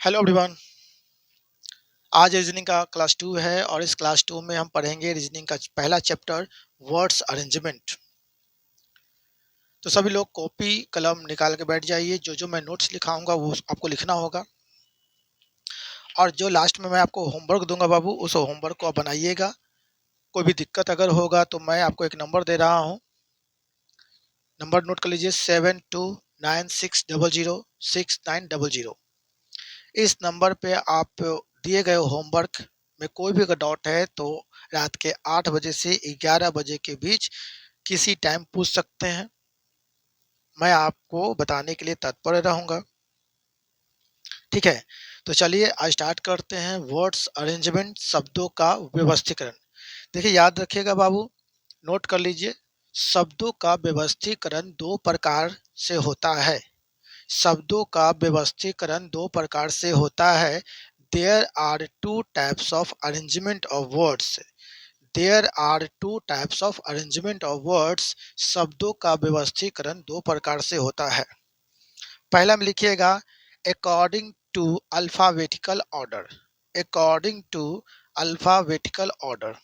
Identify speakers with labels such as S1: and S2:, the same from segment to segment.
S1: Hello everyone. आज reasoning का class 2 है और इस क्लास 2 में हम पढ़ेंगे रीजनिंग का पहला चैप्टर वर्ड्स अरेंजमेंट। तो सभी लोग कॉपी कलम निकाल के बैठ जाइए। जो जो मैं नोट्स लिखाऊंगा वो आपको लिखना होगा और जो लास्ट में मैं आपको होमवर्क दूंगा बाबू, उस होमवर्क को आप बनाइएगा। कोई भी दिक्कत अगर होगा तो मैं आपको एक नंबर दे रहा हूँ। नंबर नोट कर लीजिए 7296006900। इस नंबर पे आप दिए गए होमवर्क में कोई भी अगर डाउट है तो रात के 8 बजे से 11 बजे के बीच किसी टाइम पूछ सकते हैं। मैं आपको बताने के लिए तत्पर रहूंगा। ठीक है, तो चलिए आज स्टार्ट करते हैं। वर्ड्स अरेंजमेंट, शब्दों का व्यवस्थीकरण। देखिए याद रखिएगा बाबू, नोट कर लीजिए। शब्दों का व्यवस्थीकरण दो प्रकार से होता है। शब्दों का व्यवस्थीकरण दो प्रकार से होता है। There are two types of arrangement of words. There are two types of arrangement of words. शब्दों का व्यवस्थीकरण दो प्रकार से होता है। पहला में लिखिएगा according to alphabetical order. According to alphabetical order.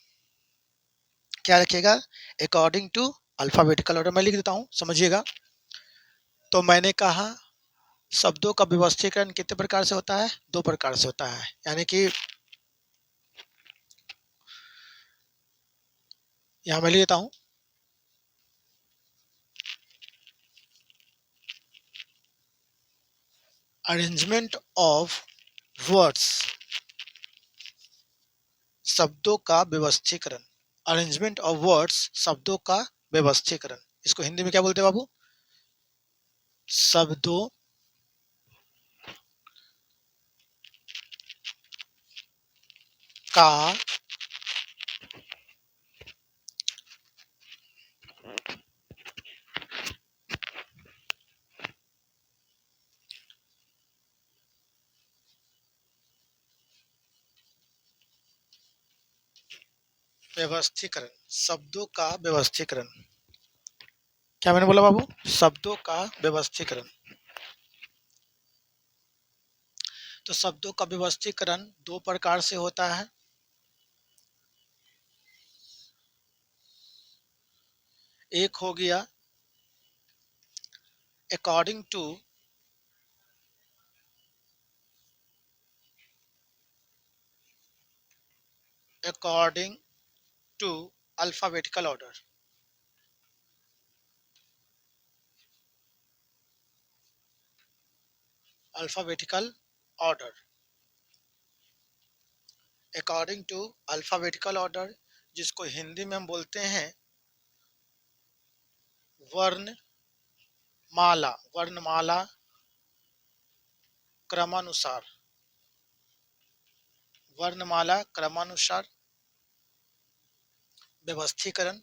S1: क्या रखिएगा? According to alphabetical order. मैं लिख देता हूं, समझिएगा। तो मैंने कहा शब्दों का व्यवस्थीकरण कितने प्रकार से होता है? दो प्रकार से होता है। यानी कि यहां मैं लिख देता हूं अरेंजमेंट ऑफ वर्ड्स, शब्दों का व्यवस्थीकरण। अरेंजमेंट ऑफ वर्ड्स, शब्दों का व्यवस्थीकरण। इसको हिंदी में क्या बोलते हैं बाबू? शब्दों का व्यवस्थीकरण। शब्दों का व्यवस्थीकरण। क्या मैंने बोला बाबू? शब्दों का व्यवस्थीकरण। तो शब्दों का व्यवस्थीकरण दो प्रकार से होता है। एक हो गया according to according to alphabetical order. Alphabetical order. According to alphabetical order, जिसको हिंदी में हम बोलते हैं वर्णमाला। वर्णमाला क्रमानुसार। वर्णमाला क्रमानुसार व्यवस्थीकरण।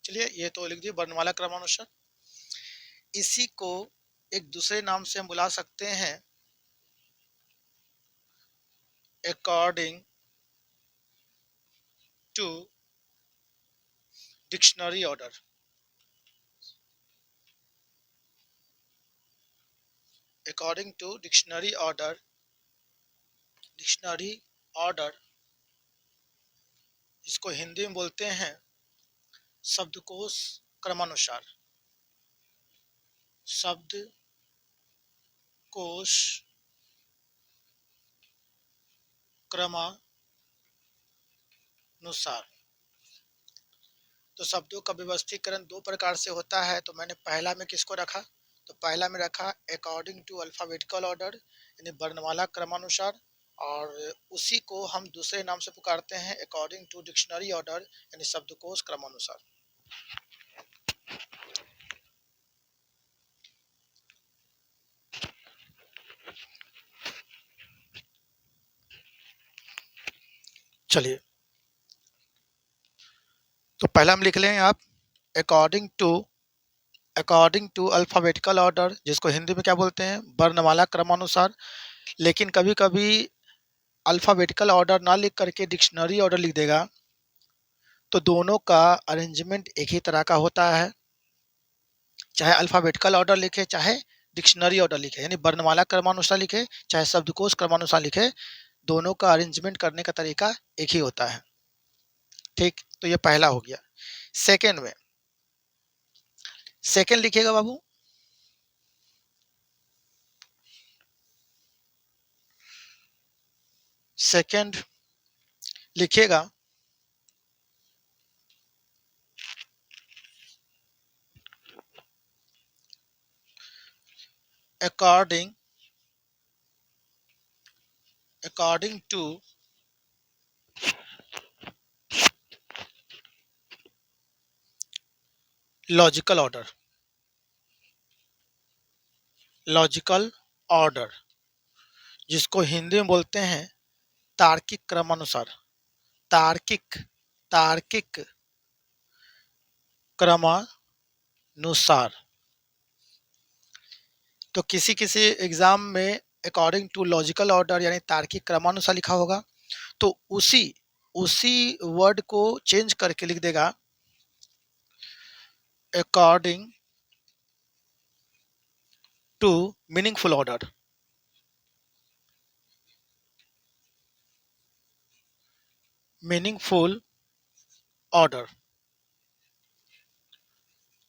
S1: चलिए ये तो लिख दिए, वर्णमाला क्रमानुसार। इसी को एक दूसरे नाम से हम बुला सकते हैं according to dictionary order. According to dictionary order. Dictionary order, इसको हिंदी में बोलते हैं शब्दकोश क्रमानुसार। शब्दकोश क्रमानुसार। तो शब्दों का व्यवस्थीकरण दो प्रकार से होता है। तो मैंने पहला में किसको रखा? तो पहला में रखा अकॉर्डिंग टू अल्फाबेटिकल ऑर्डर, यानी वर्णमाला क्रमानुसार। और उसी को हम दूसरे नाम से पुकारते हैं अकॉर्डिंग टू डिक्शनरी ऑर्डर, यानी शब्दकोश क्रमानुसार। चलिए, तो पहला हम लिख लें आप अकॉर्डिंग टू अल्फाबेटिकल ऑर्डर, जिसको हिंदी में क्या बोलते हैं? वर्णमाला क्रमानुसार। लेकिन कभी कभी अल्फाबेटिकल ऑर्डर ना लिख करके डिक्शनरी ऑर्डर लिख देगा तो दोनों का अरेंजमेंट एक ही तरह का होता है। चाहे अल्फाबेटिकल ऑर्डर लिखे चाहे डिक्शनरी ऑर्डर लिखे, यानी वर्णमाला क्रमानुसार लिखे चाहे शब्दकोश क्रमानुसार लिखे, दोनों का अरेंजमेंट करने का तरीका एक ही होता है। ठीक, तो ये पहला हो गया। सेकंड में, सेकंड लिखिएगा बाबू, सेकंड लिखिएगा according to logical order, logical order जिसको हिंदी में बोलते हैं तार्किक क्रमानुसार, तार्किक, तार्किक क्रमानुसार। तो किसी किसी एग्जाम में अकॉर्डिंग टू लॉजिकल ऑर्डर यानी तार्किक क्रमानुसार लिखा होगा, तो उसी उसी वर्ड को चेंज करके लिख देगा according to meaningful order, meaningful order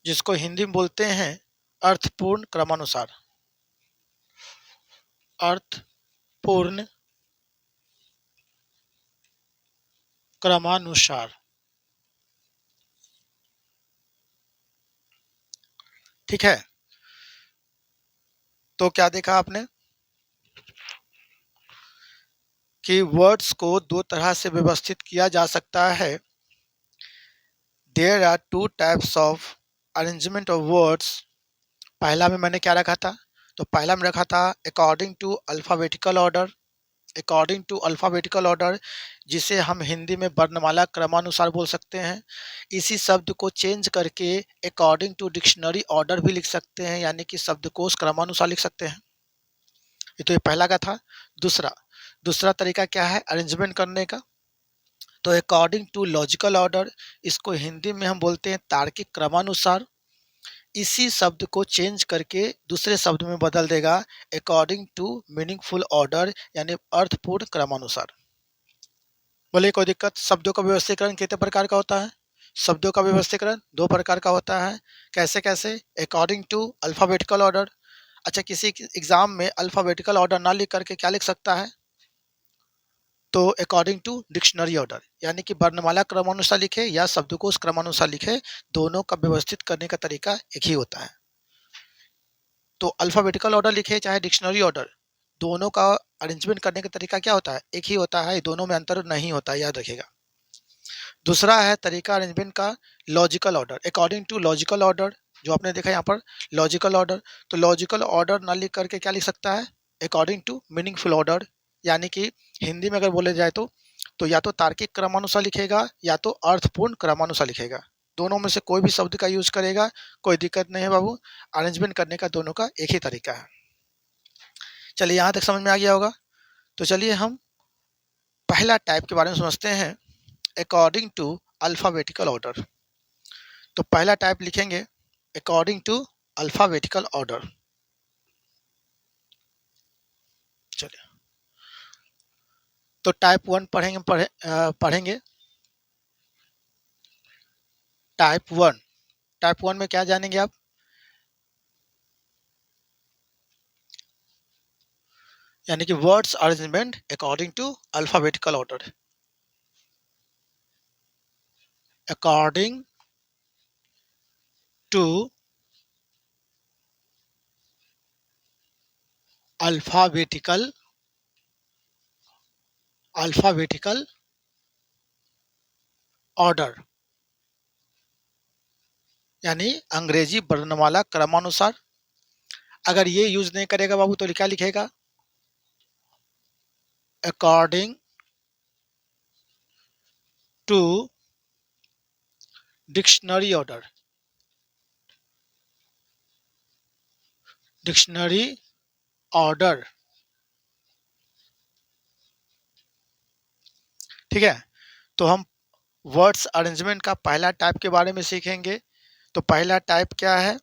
S1: जिसको हिंदी में बोलते हैं अर्थपूर्ण क्रमानुसार, अर्थपूर्ण क्रमानुसार। ठीक है, तो क्या देखा आपने कि वर्ड्स को दो तरह से व्यवस्थित किया जा सकता है। There are two types of arrangement of words. पहला में मैंने क्या रखा था, तो पहला में रखा था according to alphabetical order, according to alphabetical order जिसे हम हिंदी में वर्णमाला क्रमानुसार बोल सकते हैं। इसी शब्द को चेंज करके अकॉर्डिंग टू डिक्शनरी ऑर्डर भी लिख सकते हैं, यानी कि शब्दकोश क्रमानुसार लिख सकते हैं। ये तो ये पहला का था। दूसरा दूसरा तरीका क्या है अरेंजमेंट करने का, तो अकॉर्डिंग टू लॉजिकल ऑर्डर, इसको हिंदी में हम बोलते हैं तार्किक क्रमानुसार। इसी शब्द को चेंज करके दूसरे शब्द में बदल देगा अकॉर्डिंग टू मीनिंगफुल ऑर्डर यानी अर्थपूर्ण क्रमानुसार। बोले कोई दिक्कत? शब्दों का व्यवस्थीकरण कितने प्रकार का होता है? शब्दों का व्यवस्थीकरण दो प्रकार का होता है। कैसे कैसे? According to alphabetical order. अच्छा, किसी एग्जाम में अल्फाबेटिकल ऑर्डर ना लिख करके क्या लिख सकता है, तो अकॉर्डिंग टू डिक्शनरी ऑर्डर, यानी कि वर्णमाला क्रमानुसार लिखे या शब्दकोश क्रमानुसार लिखे, दोनों का व्यवस्थित करने का तरीका एक ही होता है। तो अल्फाबेटिकल ऑर्डर लिखे चाहे डिक्शनरी ऑर्डर, दोनों का अरेंजमेंट करने का तरीका क्या होता है, एक ही होता है, दोनों में अंतर नहीं होता है, याद रखिएगा। दूसरा है तरीका अरेंजमेंट का logical order, according to logical order, जो आपने देखा यहाँ पर लॉजिकल ऑर्डर। तो लॉजिकल ऑर्डर ना लिख करके क्या लिख सकता है, अकॉर्डिंग टू मीनिंगफुल ऑर्डर, यानी कि हिंदी में अगर बोले जाए तो या तो तार्किक क्रमानुसार लिखेगा या तो अर्थपूर्ण क्रमानुसार लिखेगा। दोनों में से कोई भी शब्द का यूज करेगा, कोई दिक्कत नहीं है बाबू, अरेंजमेंट करने का दोनों का एक ही तरीका है। चलिए यहाँ तक समझ में आ गया होगा। तो चलिए हम पहला टाइप के बारे में समझते हैं, अकॉर्डिंग टू अल्फाबेटिकल ऑर्डर। तो पहला टाइप लिखेंगे अकॉर्डिंग टू अल्फाबेटिकल ऑर्डर। चलिए, तो टाइप वन पढ़ेंगे। टाइप वन में क्या जानेंगे आप, यानी कि words arrangement according to alphabetical order. According to alphabetical order, यानी अंग्रेजी वर्णमाला क्रमानुसार। अगर ये यूज नहीं करेगा बाबू तो क्या लिखेगा, according to dictionary order, dictionary order. ठीक है, तो हम वर्ड्स अरेंजमेंट का पहला टाइप के बारे में सीखेंगे। तो पहला टाइप क्या है,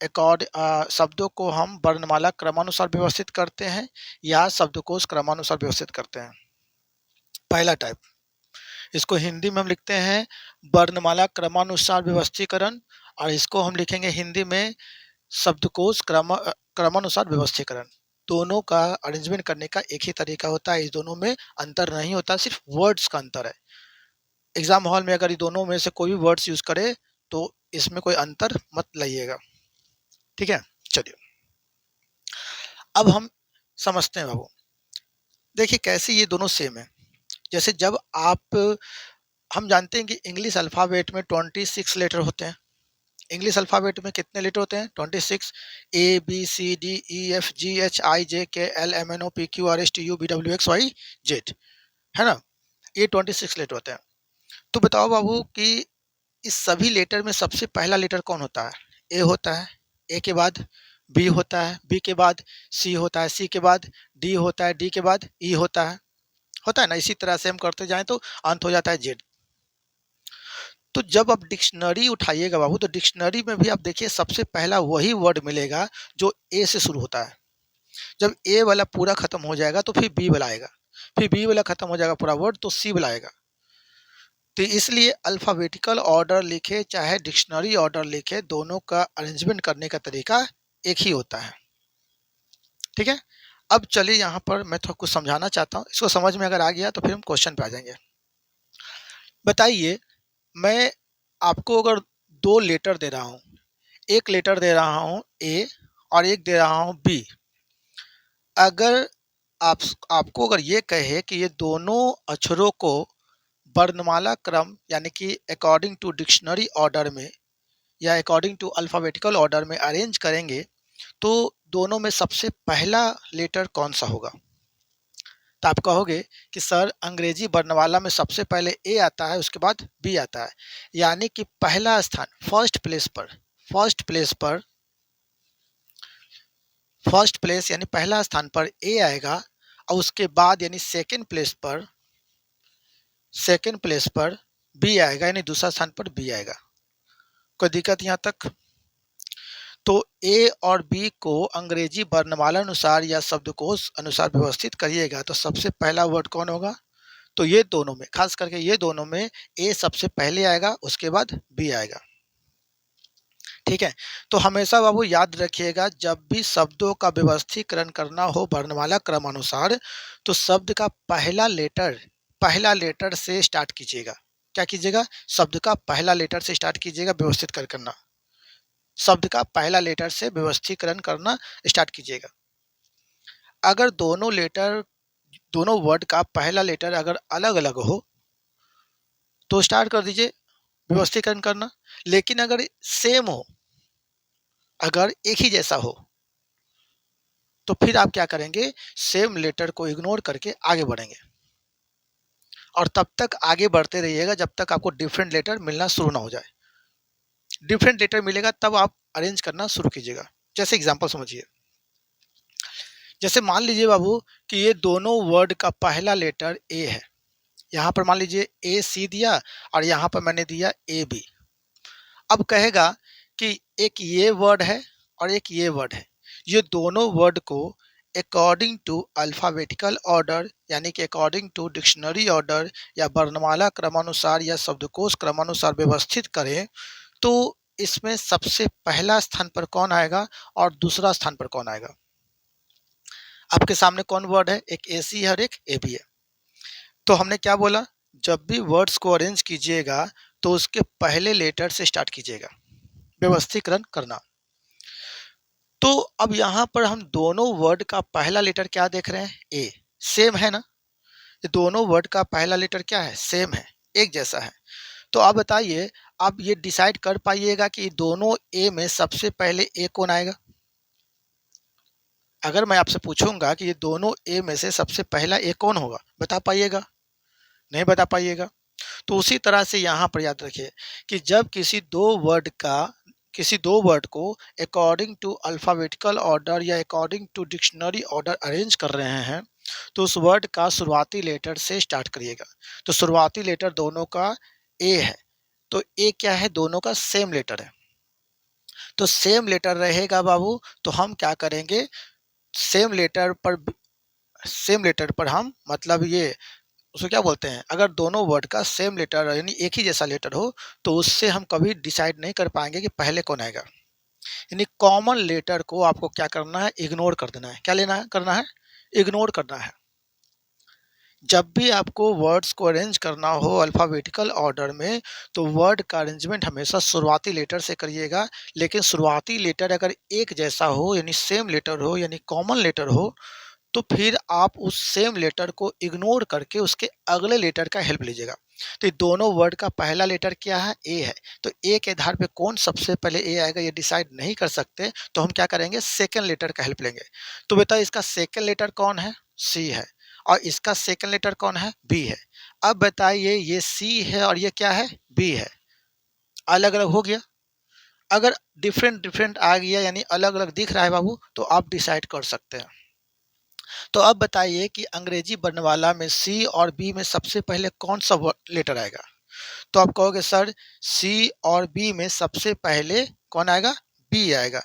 S1: शब्दों को हम वर्णमाला क्रमानुसार व्यवस्थित करते हैं या शब्दकोश क्रमानुसार व्यवस्थित करते हैं। पहला टाइप, इसको हिंदी में हम लिखते हैं वर्णमाला क्रमानुसार व्यवस्थीकरण, और इसको हम लिखेंगे हिंदी में शब्दकोश क्रमानुसार व्यवस्थीकरण। दोनों का अरेंजमेंट करने का एक ही तरीका होता है, इस दोनों में अंतर नहीं होता, सिर्फ वर्ड्स का अंतर है। एग्जाम हॉल में अगर ये दोनों में से कोई भी वर्ड्स यूज करे तो इसमें कोई अंतर मत लाइएगा, ठीक है। चलिए अब हम समझते हैं बाबू, देखिए कैसे ये दोनों सेम है। जैसे जब आप, हम जानते हैं कि इंग्लिश अल्फ़ाबेट में 26 लेटर होते हैं। इंग्लिश अल्फ़ाबेट में कितने लेटर होते हैं? 26। A B C D E F G H I J K L M N O P Q R S T U V W X Y Z, है ना, ये 26 लेटर होते हैं। तो बताओ बाबू कि इस सभी लेटर में सबसे पहला लेटर कौन होता है? ए होता है, ए के बाद बी होता है, बी के बाद सी होता है, सी के बाद डी होता है, डी के बाद ई होता है ना। इसी तरह से हम करते जाएं तो अंत हो जाता है जेड। तो जब आप डिक्शनरी उठाइएगा बाबू, तो डिक्शनरी में भी आप देखिए सबसे पहला वही वर्ड मिलेगा जो ए से शुरू होता है। जब ए वाला पूरा खत्म हो जाएगा तो फिर बी वाला आएगा, फिर बी वाला खत्म हो जाएगा पूरा वर्ड तो सी वाला आएगा। तो इसलिए अल्फ़ाबेटिकल ऑर्डर लिखे चाहे डिक्शनरी ऑर्डर लिखे, दोनों का अरेंजमेंट करने का तरीका एक ही होता है, ठीक है। अब चलिए यहाँ पर मैं थोड़ा कुछ समझाना चाहता हूँ, इसको समझ में अगर आ गया तो फिर हम क्वेश्चन पे आ जाएंगे। बताइए, मैं आपको अगर दो लेटर दे रहा हूँ, एक लेटर दे रहा हूँ ए और एक दे रहा हूँ बी, अगर आपको अगर ये कहे कि ये दोनों अक्षरों को वर्णमाला क्रम यानी कि अकॉर्डिंग टू डिक्शनरी ऑर्डर में या अकॉर्डिंग टू अल्फ़ाबेटिकल ऑर्डर में अरेंज करेंगे तो दोनों में सबसे पहला लेटर कौन सा होगा? तो आप कहोगे कि सर अंग्रेजी वर्णमाला में सबसे पहले ए आता है, उसके बाद बी आता है, यानी कि पहला स्थान फर्स्ट प्लेस यानी पहला स्थान पर ए आएगा, और उसके बाद यानी सेकंड प्लेस पर बी आएगा, यानी दूसरा स्थान पर बी आएगा। कोई दिक्कत यहाँ तक? तो ए और बी को अंग्रेजी वर्णमाला अनुसार या शब्दकोश अनुसार व्यवस्थित करिएगा तो सबसे पहला वर्ड कौन होगा? तो ये दोनों में, खास करके ये दोनों में ए सबसे पहले आएगा, उसके बाद बी आएगा, ठीक है। तो हमेशा बाबू याद रखिएगा, जब भी शब्दों का व्यवस्थीकरण करना हो वर्णमाला क्रमानुसार तो शब्द का पहला लेटर से स्टार्ट कीजिएगा। क्या कीजिएगा? शब्द का पहला लेटर से स्टार्ट कीजिएगा, व्यवस्थित करना। शब्द का पहला लेटर से व्यवस्थीकरण करना स्टार्ट कीजिएगा। अगर दोनों वर्ड का पहला लेटर अगर अलग अलग हो तो स्टार्ट कर दीजिए व्यवस्थीकरण करना, लेकिन अगर सेम हो, अगर एक ही जैसा हो तो फिर आप क्या करेंगे? सेम लेटर को इग्नोर करके आगे बढ़ेंगे, और तब तक आगे बढ़ते रहिएगा जब तक आपको डिफरेंट लेटर मिलना शुरू ना हो जाए। डिफरेंट लेटर मिलेगा तब आप अरेंज करना शुरू कीजिएगा। जैसे एग्जांपल समझिए, जैसे मान लीजिए बाबू कि ये दोनों वर्ड का पहला लेटर ए है, यहाँ पर मान लीजिए ए सी दिया और यहाँ पर मैंने दिया ए बी। अब कहेगा कि एक ये वर्ड है और एक ये वर्ड है, ये दोनों वर्ड को अकॉर्डिंग टू अल्फ़ाबेटिकल ऑर्डर यानी कि अकॉर्डिंग टू डिक्शनरी ऑर्डर या वर्णमाला क्रमानुसार या शब्दकोश क्रमानुसार व्यवस्थित करें तो इसमें सबसे पहला स्थान पर कौन आएगा और दूसरा स्थान पर कौन आएगा? आपके सामने कौन वर्ड है? एक ए सी है और एक ए बी है। तो हमने क्या बोला? जब भी वर्ड्स को अरेंज कीजिएगा तो उसके पहले लेटर से स्टार्ट कीजिएगा व्यवस्थीकरण करना। तो अब यहाँ पर हम दोनों वर्ड का पहला लेटर क्या देख रहे हैं? ए। सेम है ना, ये दोनों वर्ड का पहला लेटर क्या है? सेम है, एक जैसा है। तो आप बताइए, आप ये डिसाइड कर पाइएगा कि दोनों ए में सबसे पहले ए कौन आएगा? अगर मैं आपसे पूछूंगा कि ये दोनों ए में से सबसे पहला ए कौन होगा, बता पाइएगा? नहीं बता पाइएगा। तो उसी तरह से यहाँ पर याद रखिए कि जब किसी दो वर्ड को अकॉर्डिंग टू अल्फ़ाबेटिकल ऑर्डर या according to dictionary order arrange कर रहे हैं तो उस वर्ड का शुरुआती लेटर से स्टार्ट करिएगा। तो शुरुआती लेटर दोनों का ए है, तो ए क्या है? दोनों का सेम लेटर है। तो सेम लेटर रहेगा बाबू, तो हम क्या करेंगे, सेम लेटर पर हम मतलब ये उसको क्या बोलते हैं, अगर दोनों वर्ड का सेम लेटर यानी एक ही जैसा लेटर हो तो उससे हम कभी डिसाइड नहीं कर पाएंगे कि पहले कौन आएगा। यानी कॉमन लेटर को आपको क्या करना है, इग्नोर कर देना है। क्या लेना है, करना है, इग्नोर करना है। जब भी आपको वर्ड्स को अरेंज करना हो अल्फ़ाबेटिकल ऑर्डर में, तो वर्ड का अरेंजमेंट हमेशा शुरुआती लेटर से करिएगा। लेकिन शुरुआती लेटर अगर एक जैसा हो यानी सेम लेटर हो यानी कॉमन लेटर हो, तो फिर आप उस सेम लेटर को इग्नोर करके उसके अगले लेटर का हेल्प लीजिएगा। तो ये दोनों वर्ड का पहला लेटर क्या है, ए है, तो ए के आधार पे कौन सबसे पहले ए आएगा ये डिसाइड नहीं कर सकते, तो हम क्या करेंगे, सेकंड लेटर का हेल्प लेंगे। तो बेटा इसका सेकंड लेटर कौन है, सी है, और इसका सेकंड लेटर कौन है, बी है। अब बताइए ये सी है और ये क्या है, बी है, अलग अलग हो गया। अगर डिफरेंट डिफरेंट आ गया यानी अलग अलग दिख रहा है बाबू, तो आप डिसाइड कर सकते हैं। तो अब बताइए कि अंग्रेजी वर्णमाला में सी और बी में सबसे पहले कौन सा लेटर आएगा। तो आप कहोगे सर सी और बी में सबसे पहले कौन आएगा, बी आएगा।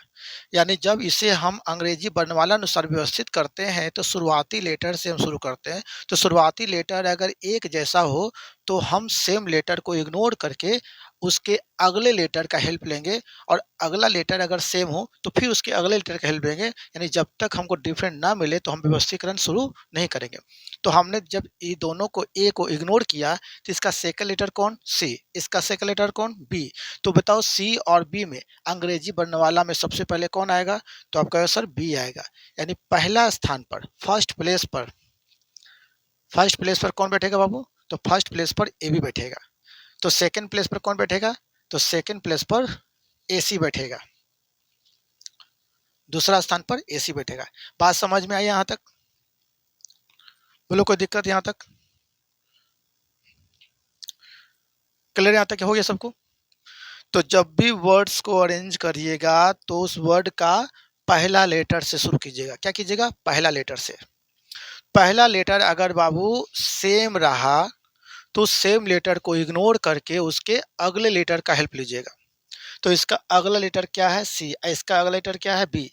S1: यानी जब इसे हम अंग्रेजी वर्णमाला अनुसार व्यवस्थित करते हैं तो शुरुआती लेटर से हम शुरू करते हैं। तो शुरुआती लेटर अगर एक जैसा हो तो हम सेम लेटर को इग्नोर करके उसके अगले लेटर का हेल्प लेंगे, और अगला लेटर अगर सेम हो तो फिर उसके अगले लेटर का हेल्प लेंगे। यानी जब तक हमको डिफरेंट ना मिले तो हम व्यवस्थीकरण शुरू नहीं करेंगे। तो हमने जब ये दोनों को ए को इग्नोर किया तो इसका सेकंड लेटर कौन, सी, इसका सेकंड लेटर कौन, बी। तो बताओ सी और बी में अंग्रेजी वर्णमाला में सबसे पहले कौन आएगा, तो आप कहोगे सर बी आएगा। यानी पहला स्थान पर, फर्स्ट प्लेस पर कौन बैठेगा बाबू, तो फर्स्ट प्लेस पर ए बी बैठेगा। तो सेकंड प्लेस पर कौन बैठेगा, तो सेकंड प्लेस पर ए सी बैठेगा, दूसरा स्थान पर ए सी बैठेगा। बात समझ में आई यहां तक, बोलो कोई दिक्कत यहां तक, क्लियर यहां तक हो गया सबको। तो जब भी वर्ड्स को अरेंज करिएगा तो उस वर्ड का पहला लेटर से शुरू कीजिएगा। क्या कीजिएगा, पहला लेटर से। पहला लेटर अगर बाबू सेम रहा तो सेम लेटर को इग्नोर करके उसके अगले लेटर का हेल्प लीजिएगा। तो इसका अगला लेटर क्या है, सी, इसका अगला लेटर क्या है, बी।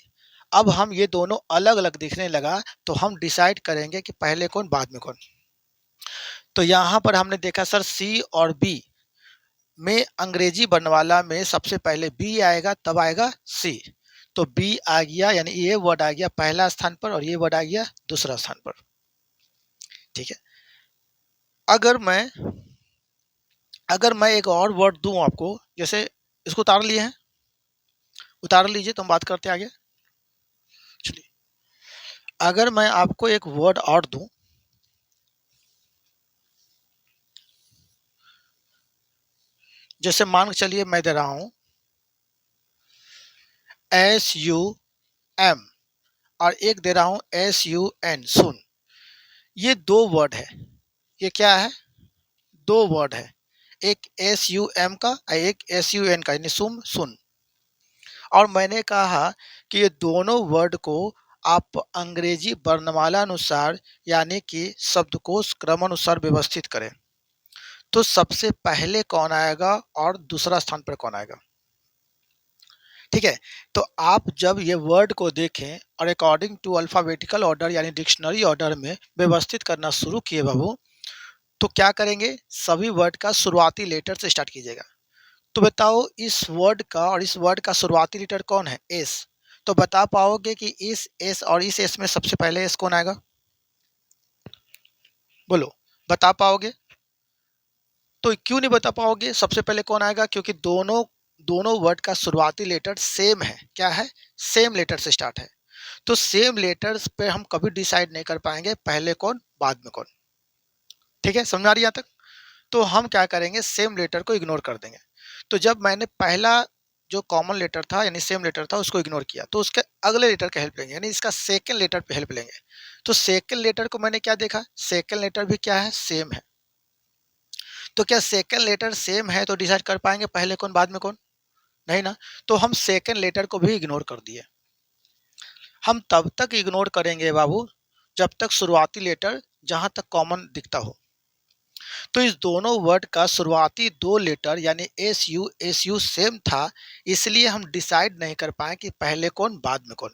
S1: अब हम ये दोनों अलग अलग दिखने लगा तो हम डिसाइड करेंगे कि पहले कौन बाद में कौन। तो यहाँ पर हमने देखा सर सी और बी में अंग्रेजी वर्णमाला में सबसे पहले बी आएगा तब आएगा सी। तो बी आ गया यानी ये वर्ड आ गया पहला स्थान पर और ये वर्ड आ गया दूसरा स्थान पर। ठीक है, अगर मैं एक और वर्ड दूं आपको, जैसे इसको उतार लिए हैं, उतार लीजिए तो हम बात करते आगे। चलिए, अगर मैं आपको एक वर्ड और दूं, जैसे मान के चलिए मैं दे रहा हूं SUM और एक दे रहा हूं SUN, सुन। ये दो वर्ड है, ये क्या है, दो वर्ड है, एक SUM का और एक SUN का यानी सुम, सुन। और मैंने कहा कि ये दोनों वर्ड को आप अंग्रेजी वर्णमाला अनुसार यानी कि शब्दकोश क्रमानुसार व्यवस्थित करें। तो सबसे पहले कौन आएगा और दूसरा स्थान पर कौन आएगा। ठीक है, तो आप जब ये वर्ड को देखें और अकॉर्डिंग टू अल्फाबेटिकल ऑर्डर यानी डिक्शनरी ऑर्डर में व्यवस्थित करना शुरू किए बाबू, तो क्या करेंगे, सभी वर्ड का शुरुआती लेटर से स्टार्ट कीजिएगा। तो बताओ इस वर्ड का और इस वर्ड का शुरुआती लेटर कौन है, एस। तो बता पाओगे कि इस एस और इस एस में सबसे पहले एस कौन आएगा, बोलो, बता पाओगे। तो क्यों नहीं बता पाओगे सबसे पहले कौन आएगा, क्योंकि दोनों दोनों वर्ड का शुरुआती लेटर सेम है। क्या है, सेम लेटर से स्टार्ट है। तो सेम लेटर्स पे हम कभी डिसाइड नहीं कर पाएंगे पहले कौन बाद में कौन। ठीक है, समझ आ रही है यहाँ तक। तो हम क्या करेंगे, सेम लेटर को इग्नोर कर देंगे। तो जब मैंने पहला जो कॉमन लेटर था यानी सेम लेटर था उसको इग्नोर किया, तो उसके अगले लेटर का हेल्प लेंगे यानी इसका सेकंड लेटर पे हेल्प लेंगे। तो सेकंड लेटर को मैंने क्या देखा, सेकंड लेटर भी क्या है, सेम है। तो क्या सेकंड लेटर सेम है तो डिसाइड कर पाएंगे पहले कौन बाद में कौन, नहीं ना। तो हम सेकंड लेटर को भी इग्नोर कर दिए। हम तब तक इग्नोर करेंगे बाबू जब तक शुरुआती लेटर जहां तक कॉमन दिखता हो। तो इस दोनों वर्ड का शुरुआती 2 लेटर यानी एस यू सेम था, इसलिए हम डिसाइड नहीं कर पाए कि पहले कौन बाद में कौन।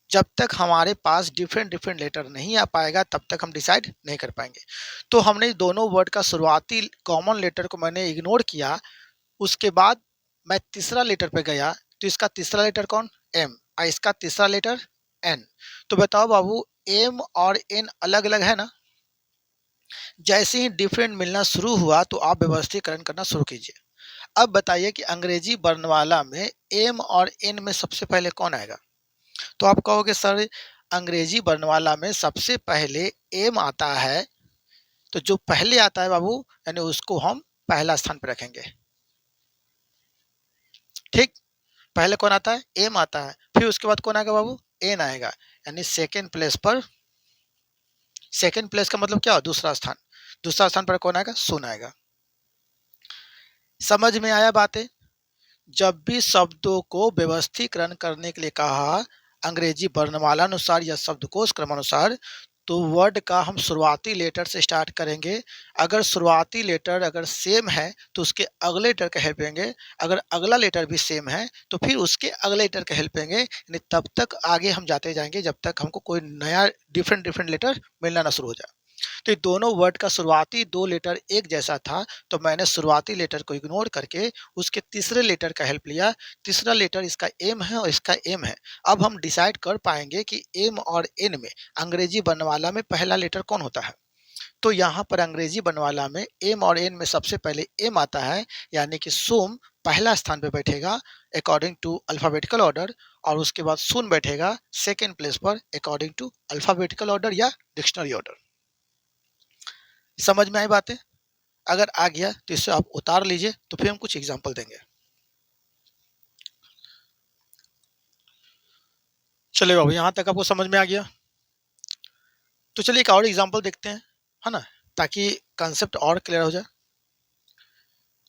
S1: जब तक हमारे पास डिफरेंट लेटर नहीं आ पाएगा तब तक हम डिसाइड नहीं कर पाएंगे। तो हमने दोनों वर्ड का शुरुआती कॉमन लेटर को मैंने इग्नोर किया। उसके बाद मैं तीसरा लेटर पे गया, तो इसका तीसरा लेटर कौन? एम, और इसका तीसरा लेटर एन। तो बताओ बाबू, एम और एन अलग अलग है ना। जैसे ही डिफरेंट मिलना शुरू हुआ तो आप व्यवस्थीकरण करना शुरू कीजिए। अब बताइए कि अंग्रेजी वर्णमाला में एम और एन में सबसे पहले कौन आएगा? तो आप कहोगे सर अंग्रेजी वर्णमाला में सबसे पहले एम आता है, तो जो पहले आता है बाबू यानी उसको हम पहला स्थान पर रखेंगे। ठीक, पहले कौन आता है? एम आता है। फिर उसके बाद कौन आएगा बाबू? एन आएगा, यानी सेकेंड प्लेस पर। सेकेंड प्लेस का मतलब क्या हो? दूसरा स्थान। दूसरा स्थान पर कौन आएगा? सुन आएगा। समझ में आया बातें? जब भी शब्दों को व्यवस्थीकरण करने के लिए कहा अंग्रेजी वर्णमाला अनुसार या शब्दकोश क्रमानुसार, तो वर्ड का हम शुरुआती लेटर से स्टार्ट करेंगे। अगर शुरुआती लेटर अगर सेम है तो उसके अगले लेटर का हेल्प लेंगे। अगर अगला लेटर भी सेम है तो फिर उसके अगले लेटर का हेल्प लेंगे। यानी तब तक आगे हम जाते जाएंगे जब तक हमको कोई नया डिफरेंट लेटर मिलना ना शुरू हो जाए। तो ये दोनों वर्ड का शुरुआती 2 लेटर एक जैसा था, तो मैंने शुरुआती लेटर को इग्नोर करके उसके तीसरे लेटर का हेल्प लिया। तीसरा लेटर इसका एम है और इसका एम है। अब हम डिसाइड कर पाएंगे कि एम और एन में अंग्रेजी वर्णमाला में पहला लेटर कौन होता है। तो यहाँ पर अंग्रेजी वर्णमाला में एम और एन में सबसे पहले एम आता है, यानी कि सोम पहला स्थान पे बैठेगा अकॉर्डिंग टू अल्फाबेटिकल ऑर्डर, और उसके बाद सुन बैठेगा सेकेंड प्लेस पर अकॉर्डिंग टू अल्फाबेटिकल ऑर्डर या डिक्शनरी ऑर्डर। समझ में आई बातें? अगर आ गया तो इसे आप उतार लीजिए, तो फिर हम कुछ एग्जांपल देंगे। चलिए बाबू, यहाँ तक आपको समझ में आ गया। तो चलिए एक और एग्जांपल देखते हैं, है ना, ताकि कंसेप्ट और क्लियर हो जाए।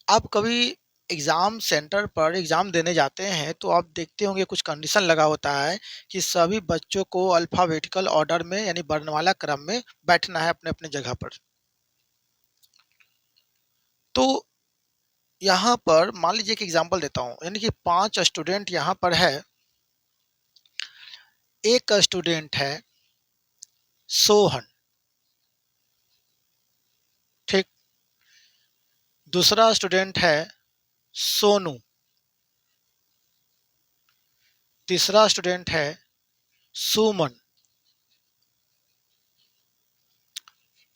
S1: आप कभी एग्जाम सेंटर पर एग्जाम देने जाते हैं तो आप देखते होंगे कुछ कंडीशन लगा होता है कि सभी बच्चों को अल्फाबेटिकल ऑर्डर में यानी वर्णमाला क्रम में बैठना है अपने अपने जगह पर। तो यहाँ पर मान लीजिए कि एग्जांपल देता हूँ, यानी कि 5 स्टूडेंट यहाँ पर है। एक स्टूडेंट है सोहन, ठीक। दूसरा स्टूडेंट है सोनू। तीसरा स्टूडेंट है सुमन।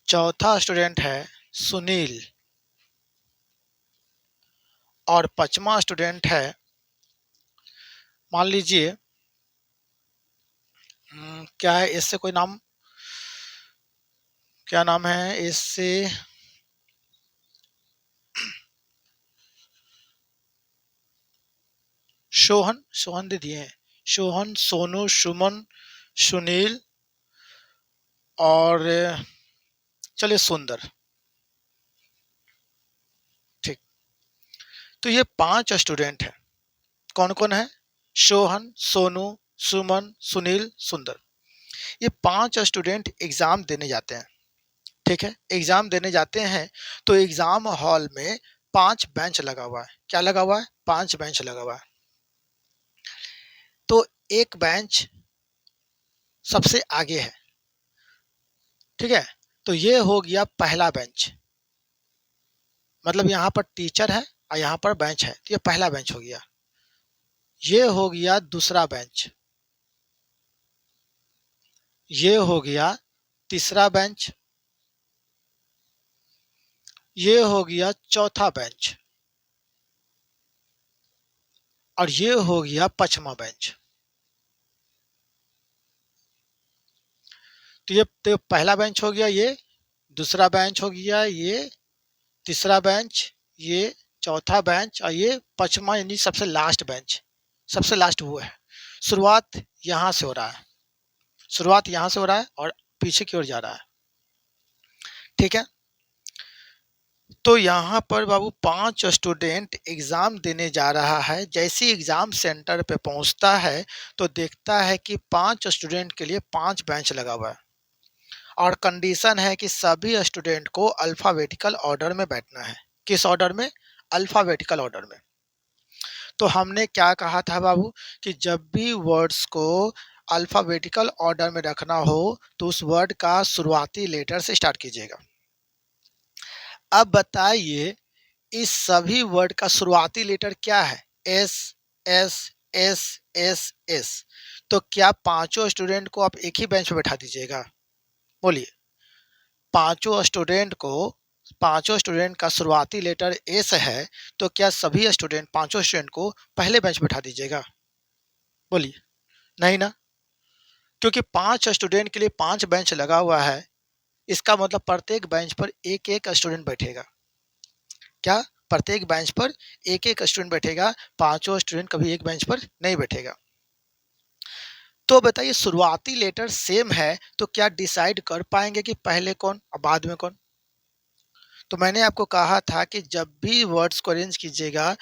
S1: चौथा स्टूडेंट है सुनील। और 5वां स्टूडेंट है, मान लीजिए क्या है इससे कोई नाम, क्या नाम है इससे? सोहन, सोहन दे दिए हैं। सोहन, सोनू, सुमन, सुनील और चलिए सुंदर, ठीक। तो ये 5 स्टूडेंट हैं। कौन कौन है? सोहन, सोनू, सुमन, सुनील, सुंदर। ये 5 स्टूडेंट एग्जाम देने जाते हैं, ठीक है। एग्जाम देने जाते हैं तो एग्जाम हॉल में 5 बेंच लगा हुआ है। क्या लगा हुआ है? 5 बेंच लगा हुआ है। तो एक बेंच सबसे आगे है, ठीक है। तो ये हो गया पहला बेंच, मतलब यहाँ पर टीचर है और यहाँ पर बेंच है, तो ये पहला बेंच हो गया। ये हो गया दूसरा बेंच। ये हो गया तीसरा बेंच। ये हो गया चौथा बेंच। और ये हो गया 5वां बेंच। तो ये पहला बेंच हो गया, ये दूसरा बेंच हो गया, ये तीसरा बेंच, ये चौथा बेंच और ये 5वां यानी सबसे लास्ट बेंच। सबसे लास्ट वो है। शुरुआत यहाँ से हो रहा है, शुरुआत यहाँ से हो रहा है और पीछे की ओर जा रहा है, ठीक है। तो यहाँ पर बाबू 5 स्टूडेंट एग्जाम देने जा रहा है। जैसे एग्जाम सेंटर पे पहुँचता है तो देखता है कि 5 स्टूडेंट के लिए 5 बेंच लगा हुआ है और कंडीशन है कि सभी स्टूडेंट को अल्फाबेटिकल ऑर्डर में बैठना है। किस ऑर्डर में? अल्फाबेटिकल ऑर्डर में। तो हमने क्या कहा था बाबू कि जब भी वर्ड्स को अल्फाबेटिकल ऑर्डर में रखना हो तो उस वर्ड का शुरुआती लेटर से स्टार्ट कीजिएगा। अब बताइए इस सभी वर्ड का शुरुआती लेटर क्या है? S, S, S, S, S. तो क्या पांचों स्टूडेंट को आप एक ही बेंच पे बैठा दीजिएगा? बोलिए। पांचों स्टूडेंट को पांचों स्टूडेंट का शुरुआती लेटर एस है तो क्या सभी स्टूडेंट पांचों स्टूडेंट को पहले बेंच पे बैठा दीजिएगा? बोलिए। नहीं ना, क्योंकि पांच स्टूडेंट के लिए पांच बेंच लगा हुआ है। इसका मतलब प्रत्येक बेंच पर एक एक स्टूडेंट बैठेगा। क्या? प्रत्येक बेंच पर एक एक स्टूडेंट बैठेगा, पांचों स्टूडेंट कभी एक बेंच पर नहीं बैठेगा। तो बताइए शुरुआती लेटर सेम है तो क्या डिसाइड कर पाएंगे कि पहले कौन और बाद में कौन? तो मैंने आपको कहा था कि जब भी वर्ड्स को अरेंज कीजिएगा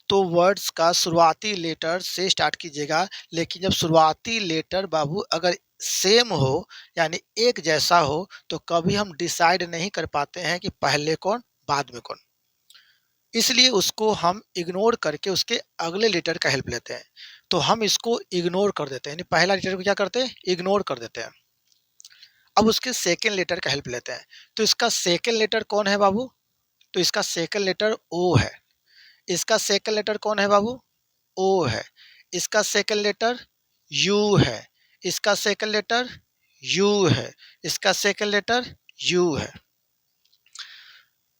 S1: तो वर्ड्स का शुरुआती लेटर से स्टार्ट कीजिएगा, लेकिन जब शुरुआती लेटर बाबू अगर सेम हो यानी एक जैसा हो तो कभी हम डिसाइड नहीं कर पाते हैं कि पहले कौन बाद में कौन। इसलिए उसको हम इग्नोर करके उसके अगले लेटर का हेल्प लेते हैं। तो हम इसको इग्नोर कर देते हैं, यानी पहला लेटर को क्या करते हैं? इग्नोर कर देते हैं। अब उसके सेकेंड लेटर का हेल्प लेते हैं। तो इसका सेकेंड लेटर कौन है बाबू? तो इसका सेकेंड लेटर ओ है। इसका सेकेंड लेटर कौन है बाबू? ओ है। इसका सेकेंड लेटर यू है। इसका सेकेंड लेटर यू है। इसका सेकेंड लेटर यू है।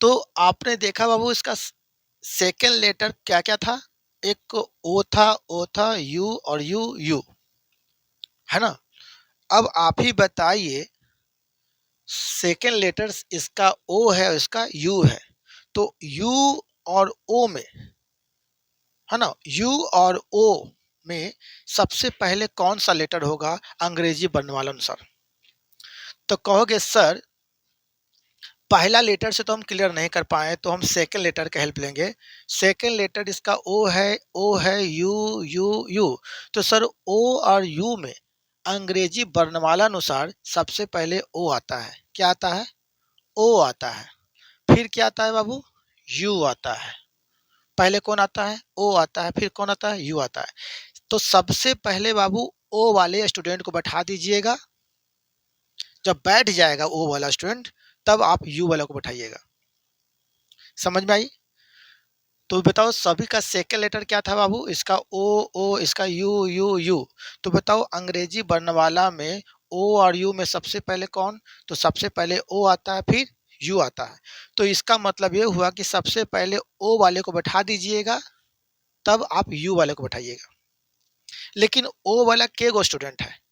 S1: तो आपने देखा बाबू इसका सेकेंड लेटर क्या क्या था? एक ओ था, यू और यू है ना। अब आप ही बताइए सेकेंड लेटर इसका ओ है और इसका यू है, तो यू और ओ में है ना, यू और ओ में सबसे पहले कौन सा लेटर होगा अंग्रेजी वर्णमाला अनुसार? तो कहोगे सर पहला लेटर से तो हम क्लियर नहीं कर पाए तो हम सेकंड लेटर का हेल्प लेंगे। सेकंड लेटर इसका ओ है यू। तो सर ओ और यू में अंग्रेजी वर्णमाला अनुसार सबसे पहले ओ आता है। क्या आता है? ओ आता है। फिर क्या आता है बाबू? यू आता है। पहले कौन आता है? ओ आता है। फिर कौन आता है? यू आता है। तो सबसे पहले बाबू ओ वाले स्टूडेंट को बैठा दीजिएगा। जब बैठ जाएगा ओ वाला स्टूडेंट तब आप यू वाला को बैठाइएगा। समझ में आई? तो बताओ सभी का सेकंड लेटर क्या था बाबू? इसका ओ, इसका यू। तो बताओ अंग्रेजी वर्णमाला में ओ और यू में सबसे पहले कौन? तो सबसे पहले ओ आता है, फिर यू आता है। तो इसका मतलब ये हुआ कि सबसे पहले ओ वाले को बैठा दीजिएगा, तब आप यू वाले को बैठाइएगा। लेकिन ओ वाला के गो स्टूडेंट है?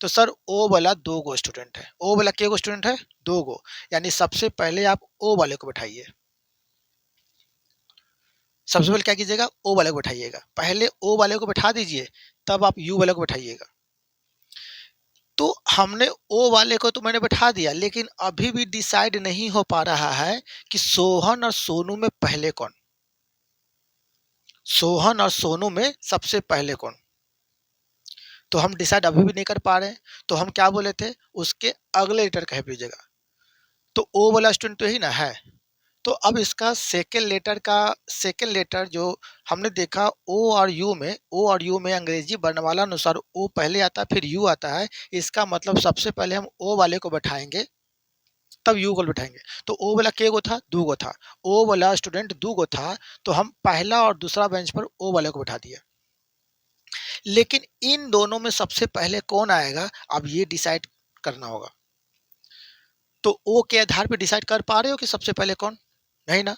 S1: तो सर ओ वाला दो गो स्टूडेंट है। ओ वाला के गो स्टूडेंट है? दो गो। यानी सबसे पहले आप ओ वाले को बैठाइए। सबसे पहले क्या कीजिएगा? ओ वाले को बैठाइएगा। पहले ओ वाले को बैठा दीजिए, तब आप यू वाले को बैठाइएगा। तो हमने ओ वाले को तो मैंने बैठा दिया, लेकिन अभी भी डिसाइड नहीं हो पा रहा है कि सोहन और सोनू में पहले कौन? सोहन और सोनू में सबसे पहले कौन? तो हम डिसाइड अभी भी नहीं कर पा रहे हैं। तो हम क्या बोले थे? उसके अगले लेटर कह दीजिएगा। तो ओ वाला स्टूडेंट तो ही ना है। तो अब इसका सेकेंड लेटर जो हमने देखा ओ और यू में अंग्रेजी वर्णमाला अनुसार ओ पहले आता है, फिर यू आता है। इसका मतलब सबसे पहले हम ओ वाले को बैठाएंगे, तब यू को बैठाएंगे। तो ओ वाला के गो था? दू गो था। ओ वाला स्टूडेंट दू गो था, तो हम पहला और दूसरा बेंच पर ओ वाले को बैठा दिया। लेकिन इन दोनों में सबसे पहले कौन आएगा अब ये डिसाइड करना होगा। तो ओ के आधार पर डिसाइड कर पा रहे हो कि सबसे पहले कौन? नहीं ना।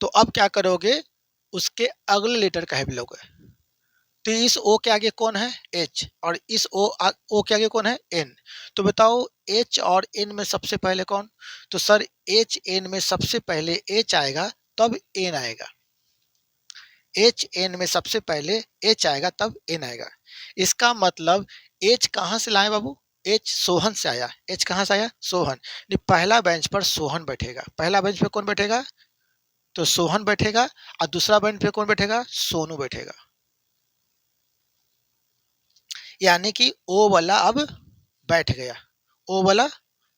S1: तो अब क्या करोगे? उसके अगले लेटर का हेल्प लोगे। तो इस ओ के आगे कौन है? एच। और इस ओ के आगे कौन है? एन। तो बताओ एच और एन में सबसे पहले कौन? तो सर एच एन में सबसे पहले एच आएगा, तब एन आएगा। एच एन में सबसे पहले एच आएगा, तब एन आएगा। इसका मतलब एच कहाँ से लाए बाबू? एच सोहन से आया। एच कहाँ से आया? सोहन। पहला बेंच पर सोहन बैठेगा। पहला बेंच पे कौन बैठेगा? तो सोहन बैठेगा। और दूसरा बेंच पे कौन बैठेगा? सोनू बैठेगा। यानी कि ओ वाला अब बैठ गया। ओ वाला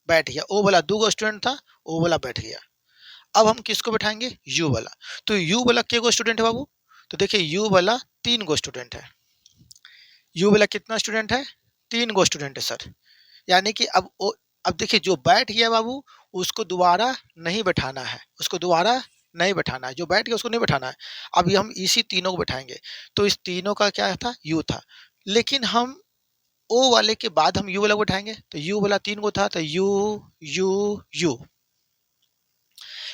S1: बैठ गया, ओ वाला 2 गो स्टूडेंट था, ओ वाला बैठ गया। अब हम किसको बैठाएंगे? यू वाला। तो यू वाला के गो स्टूडेंट है बाबू? तो देखिए यू वाला 3 गो स्टूडेंट है। यू वाला कितना स्टूडेंट है? 3 गो स्टूडेंट है सर। यानी कि अब देखिए जो बैठ गया बाबू उसको दोबारा नहीं बैठाना है, उसको दोबारा नहीं बैठाना है, जो बैठ गया उसको नहीं बैठाना है। अभी हम इसी तीनों को बैठाएंगे। तो इस तीनों का क्या था? यू था। लेकिन हम ओ वाले के बाद हम यू वाला को बैठाएंगे, तो यू वाला 3 गो था, तो यू यू यू।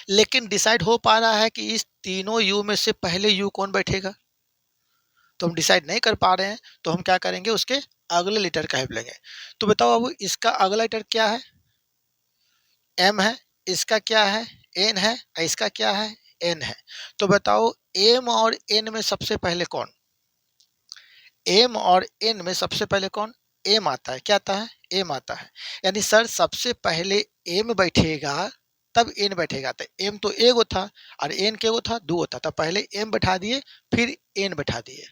S1: लेकिन डिसाइड हो पा रहा है कि इस तीनों यू में से पहले यू कौन बैठेगा? तो हम डिसाइड नहीं कर पा रहे हैं, तो हम क्या करेंगे? उसके अगले लेटर का हेल्प लेंगे। तो बताओ बाबू इसका अगला लेटर क्या है? एम है। इसका क्या है? एन है। और इसका क्या है? एन है। तो बताओ एम और एन में सबसे पहले कौन? एम और एन में सबसे पहले कौन? एम आता है। क्या आता है? एम आता है। यानी सर सबसे पहले एम बैठेगा तब एन बैठेगा। तो एम तो एगो था और एन के गो था? 2 गो था। तो पहले एम बैठा दिए फिर एन बैठा दिए।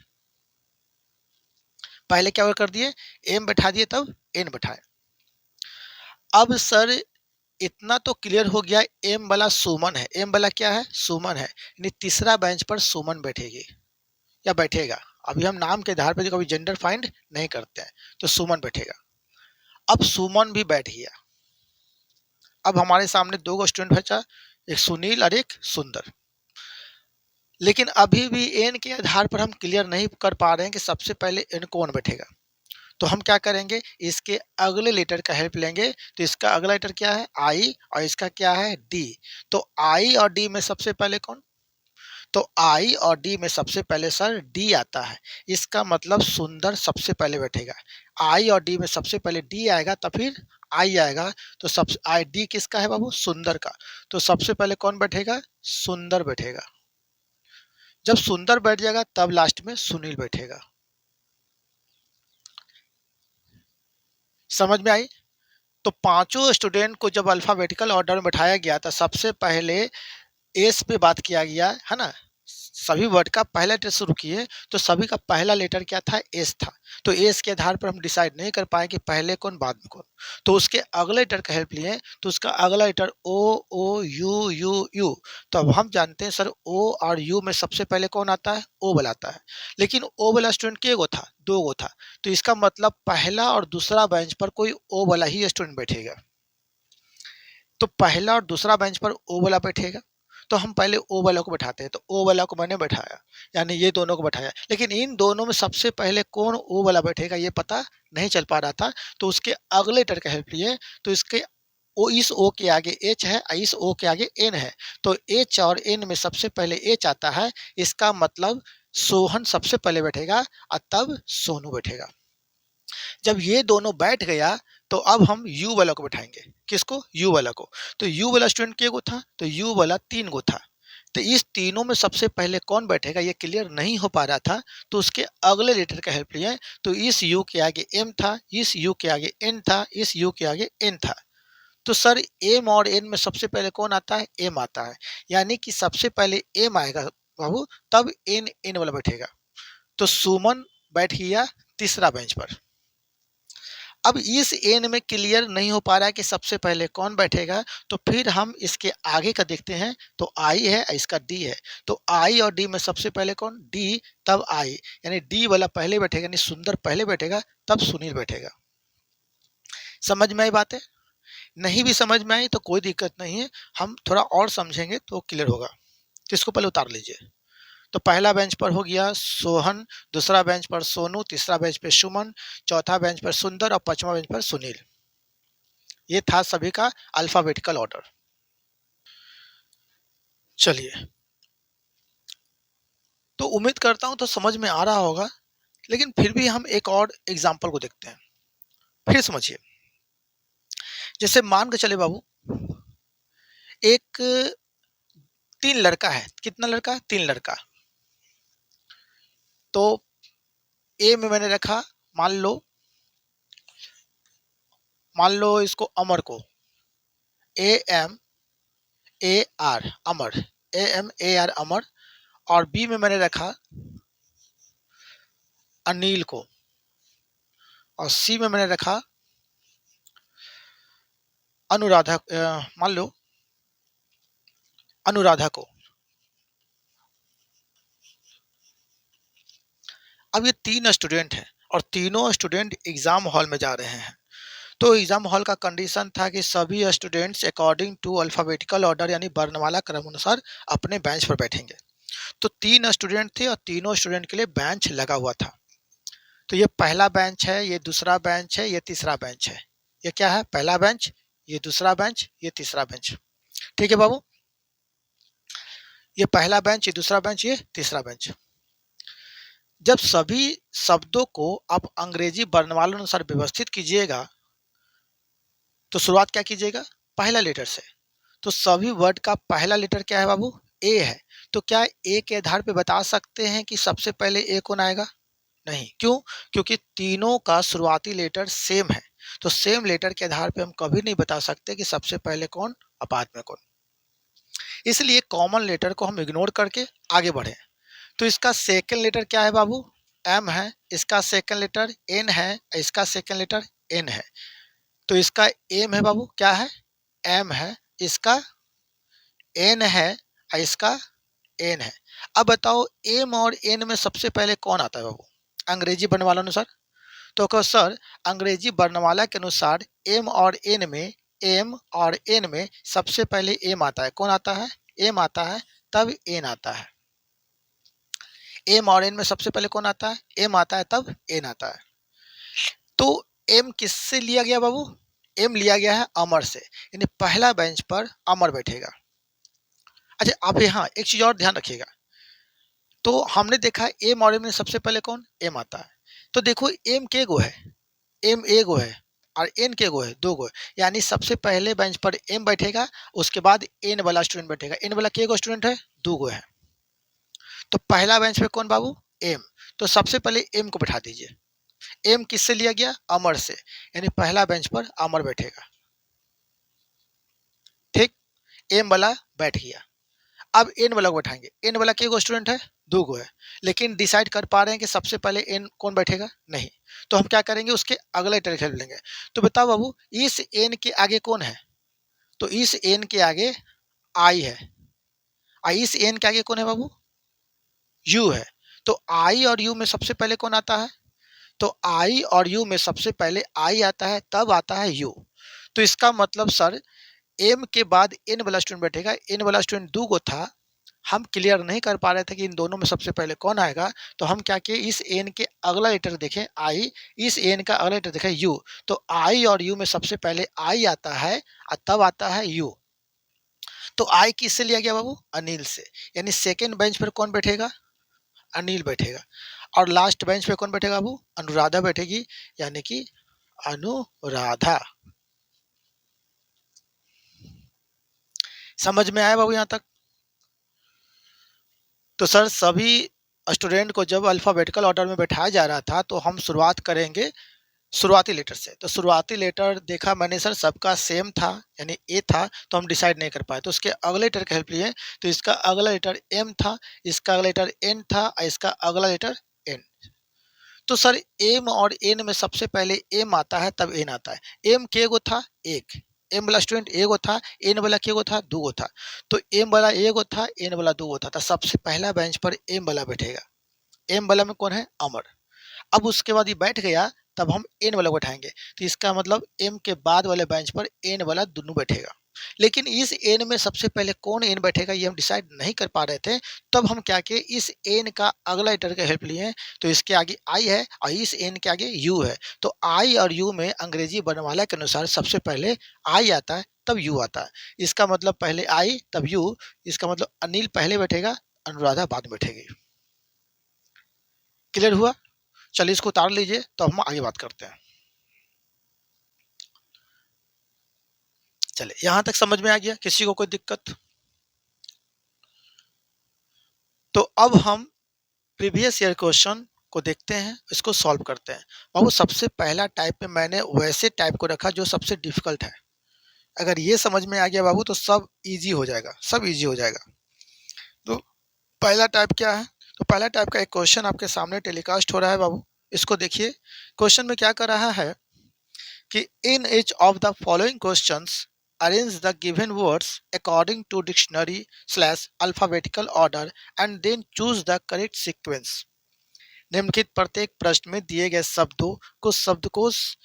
S1: पहले क्या कर दिए? एम बैठा दिए तब एन बैठाए। अब सर इतना तो क्लियर हो गया, एम वाला सुमन है। एम वाला क्या है? सुमन है। यानी तीसरा बेंच पर सुमन बैठेगी या बैठेगा। अभी हम नाम के आधार पर कभी जेंडर फाइंड नहीं करते हैं, तो सुमन बैठेगा। अब सुमन भी बैठ गया। अब हमारे सामने 2 गो स्टूडेंट बचा, एक सुनील और एक सुंदर। लेकिन अभी भी एन के आधार पर हम क्लियर नहीं कर पा रहे हैं कि सबसे पहले एन कौन बैठेगा। तो हम क्या करेंगे? इसके अगले लेटर का हेल्प लेंगे। तो इसका अगला लेटर क्या है? आई। और इसका क्या है? डी। तो आई और डी में सबसे पहले कौन? तो आई और डी में सबसे पहले सर डी आता है। इसका मतलब सुंदर सबसे पहले बैठेगा। आई और डी में सबसे पहले डी आएगा तब फिर आई आएगा। तो सबसे आई डी किसका है बाबू? सुंदर का। तो सबसे पहले कौन बैठेगा? सुंदर बैठेगा। जब सुंदर बैठ जाएगा तब लास्ट में सुनील बैठेगा। समझ में आई? तो पांचों स्टूडेंट को जब अल्फाबेटिकल ऑर्डर में बैठाया गया था, सबसे पहले एस पे बात किया गया है ना। सभी वर्ड का पहला लेटर शुरू किए, तो सभी का पहला लेटर क्या था? एस था। तो एस के आधार पर हम डिसाइड नहीं कर पाए कि पहले कौन बाद में कौन। तो उसके अगले लेटर का हेल्प लिए, तो उसका अगला letter O O U U U. तो अब हम जानते हैं सर ओ और यू में सबसे पहले कौन आता है? ओ वाला आता है। लेकिन ओ वाला स्टूडेंट के गो था? 2 गो था। तो इसका मतलब पहला और दूसरा बेंच पर कोई ओ वाला ही स्टूडेंट बैठेगा। तो पहला और दूसरा बेंच पर ओ वाला बैठेगा। तो हम पहले ओ वाला को बैठाते हैं। तो ओ वाला को मैंने बैठाया, यानी ये दोनों को बैठाया। लेकिन इन दोनों में सबसे पहले कौन ओ वाला बैठेगा ये पता नहीं चल पा रहा था। तो उसके अगले लेटर का हेल्प लिए। तो इसके ओ, इस ओ के आगे एच है और इस ओ के आगे एन है। तो एच और एन में सबसे पहले एच आता है। इसका मतलब सोहन सबसे पहले बैठेगा और तब सोनू बैठेगा। जब ये दोनों बैठ गया तो अब हम यू वाला को बैठाएंगे। किसको? यू वाला को। तो यू वाला स्टूडेंट के गो था? तो यू वाला 3 गो था। तो इस तीनों में सबसे पहले कौन बैठेगा ये क्लियर नहीं हो पा रहा था। तो उसके अगले लेटर का हेल्प लिया। तो इस यू के आगे एम था, इस यू के आगे एन था, इस यू के आगे एन था। तो सर एम और एन में सबसे पहले कौन आता है? एम आता है। यानी कि सबसे पहले एम आएगा बाबू, तब एन एन वाला बैठेगा। तो सुमन बैठ गया तीसरा बेंच पर। अब इस एन में क्लियर नहीं हो पा रहा है कि सबसे पहले कौन बैठेगा। तो फिर हम इसके आगे का देखते हैं। तो आई है, इसका डी है। तो आई और डी में सबसे पहले कौन? डी तब आई। यानी डी वाला पहले बैठेगा, यानी सुंदर पहले बैठेगा तब सुनील बैठेगा। समझ में आई बात है? नहीं भी समझ में आई तो कोई दिक्कत नहीं है, हम थोड़ा और समझेंगे तो क्लियर होगा। तो इसको पहले उतार लीजिए। तो पहला बेंच पर हो गया सोहन, दूसरा बेंच पर सोनू, तीसरा बेंच पर सुमन, चौथा बेंच पर सुंदर और पांचवा बेंच पर सुनील। ये था सभी का अल्फाबेटिकल ऑर्डर। चलिए, तो उम्मीद करता हूं तो समझ में आ रहा होगा। लेकिन फिर भी हम एक और एग्जांपल को देखते हैं। फिर समझिए। जैसे मान के चले बाबू, एक 3 लड़का है। कितना लड़का? 3 लड़का। तो ए में मैंने रखा, मान लो इसको अमर को, A M A R Amar, A M A R Amar. और बी में मैंने रखा अनिल को। और सी में मैंने रखा अनुराधा मान लो अनुराधा को, अब ये 3 स्टूडेंट हैं और तीनों स्टूडेंट एग्जाम हॉल में जा रहे हैं। तो एग्जाम हॉल का कंडीशन था कि सभी students according to alphabetical order यानी वर्णमाला क्रम अनुसार अपने बेंच पर बैठेंगे। तो 3 स्टूडेंट थे और तीनों स्टूडेंट के लिए बेंच लगा हुआ था। तो ये पहला बेंच है, ये दूसरा बेंच है, ये तीसरा बेंच है। ये क्या है? पहला बेंच, ये दूसरा बेंच, ये तीसरा बेंच। ठीक है बाबू, ये पहला बेंच, ये दूसरा बेंच, ये तीसरा बेंच। जब सभी शब्दों को आप अंग्रेजी वर्णमाला अनुसार व्यवस्थित कीजिएगा तो शुरुआत क्या कीजिएगा? पहला लेटर से। तो सभी वर्ड का पहला लेटर क्या है बाबू? ए है। तो क्या ए के आधार पे बता सकते हैं कि सबसे पहले ए कौन आएगा? नहीं। क्यों? क्योंकि तीनों का शुरुआती लेटर सेम है। तो सेम लेटर के आधार पे हम कभी नहीं बता सकते कि सबसे पहले कौन और बाद में कौन। इसलिए कॉमन लेटर को हम इग्नोर करके आगे बढ़े। तो इसका सेकंड लेटर क्या है बाबू? एम है। इसका सेकंड लेटर एन है। इसका सेकंड लेटर एन है। तो इसका एम है बाबू, क्या है? एम है। इसका एन है और इसका एन है। अब बताओ एम और एन में सबसे पहले कौन आता है बाबू अंग्रेजी वर्णमाला अनुसार? तो कहो सर अंग्रेजी वर्णमाला के अनुसार एम और एन में सबसे पहले एम आता है। कौन आता है? एम आता है, तब एन आता है। एम और एन में सबसे पहले कौन आता है? एम आता है, तब एन आता है। तो एम किससे लिया गया बाबू? एम लिया गया है अमर से, यानी पहला बेंच पर अमर बैठेगा। अच्छा, आप यहाँ एक चीज और ध्यान रखिएगा। तो हमने देखा एम और एम में सबसे पहले कौन? एम आता है। तो देखो एम के गो है, एम ए गो है और एन के गो है, 2 गो है। यानी सबसे पहले बेंच पर एम बैठेगा, उसके बाद एन वाला स्टूडेंट बैठेगा। एन वाला के गो स्टूडेंट है? 2 गो है। तो पहला बेंच पे कौन बाबू? एम। तो सबसे पहले एम को बैठा दीजिए। एम किससे लिया गया? अमर से, यानी पहला बेंच पर अमर बैठेगा। ठीक, एम वाला बैठ गया। अब एन वाला को बैठाएंगे। एन वाला के गो स्टूडेंट है? 2 गो है। लेकिन डिसाइड कर पा रहे हैं कि सबसे पहले एन कौन बैठेगा? नहीं। तो हम क्या करेंगे? उसके अगले लेटर हेल्प लेंगे। तो बताओ बाबू इस एन के आगे कौन है? तो इस एन के आगे आई है और इस एन के आगे कौन है बाबू? यू है। तो आई और यू में सबसे पहले कौन आता है? तो आई और यू में सबसे पहले आई आता है, तब आता है यू। तो इसका मतलब सर एम के बाद एन वाला स्टूडेंट बैठेगा। एन वाला स्टूडेंट 2 गो था, हम क्लियर नहीं कर पा रहे थे कि इन दोनों में सबसे पहले कौन आएगा। तो हम क्या किए? इस एन के अगला लेटर देखें आई, इस एन का अगला लेटर देखें यू। तो आई और यू में सबसे पहले आई आता है और तब आता है यू। तो आई किससे लिया गया बाबू? अनिल से। यानी सेकेंड बेंच पर कौन बैठेगा? अनिल बैठेगा। और लास्ट बेंच पे कौन बैठेगा बाबू? अनुराधा बैठेगी, यानी कि अनुराधा। समझ में आया बाबू यहाँ तक? तो सर सभी स्टूडेंट को जब अल्फाबेटिकल ऑर्डर में बैठाया जा रहा था तो हम शुरुआत करेंगे शुरुआती लेटर से। तो शुरुआती लेटर देखा मैंने सर सबका सेम था, यानी ए था, तो हम डिसाइड नहीं कर पाए। तो उसके अगले लेटर की हेल्प लिए। तो इसका अगला लेटर एम था, इसका अगला लेटर एन था और इसका अगला लेटर एन। तो सर एम और एन में सबसे पहले एम आता है, तब एन आता है। एम के गो था? एक। एम वाला स्टूडेंट ए गो था, एन वाला के गो था? 2 गो था। तो एम वाला ए गो था, एन वाला 2 गो था। तो सबसे पहला बेंच पर एम वाला बैठेगा। एम वाला में कौन है? अमर। अब उसके बाद ये बैठ गया, तब हम एन वाला को बैठाएंगे। तो इसका मतलब एम के बाद वाले बेंच पर एन वाला दोनों बैठेगा। लेकिन इस एन में सबसे पहले कौन एन बैठेगा ये हम डिसाइड नहीं कर पा रहे थे। तब हम क्या किए? इस एन का अगला लेटर का हेल्प लिए। तो इसके आगे आई है और इस एन के आगे यू है। तो आई और यू में अंग्रेजी वर्णमाला के अनुसार सबसे पहले आई आता है, तब यू आता है। इसका मतलब पहले आई तब यू। इसका मतलब अनिल पहले बैठेगा, अनुराधा बाद में बैठेगी। क्लियर हुआ? चलिए इसको उतार लीजिए, तो हम आगे बात करते हैं। चलिए यहां तक समझ में आ गया? किसी को कोई दिक्कत? तो अब हम प्रीवियस ईयर क्वेश्चन को देखते हैं, इसको सॉल्व करते हैं। बाबू सबसे पहला टाइप में मैंने वैसे टाइप को रखा जो सबसे डिफिकल्ट है। अगर ये समझ में आ गया बाबू तो सब इजी हो जाएगा, सब इजी हो जाएगा। तो पहला टाइप क्या है? तो पहला टाइप का एक क्वेश्चन आपके सामने टेलीकास्ट हो रहा है बाबू, इसको देखिए। क्वेश्चन में क्या कर रहा है कि इन H of the following questions arrange the given words according to dictionary/alphabetical order and then choose the correct sequence. निम्नलिखित प्रत्येक प्रश्न में दिए गए शब्दों को शब्दकोश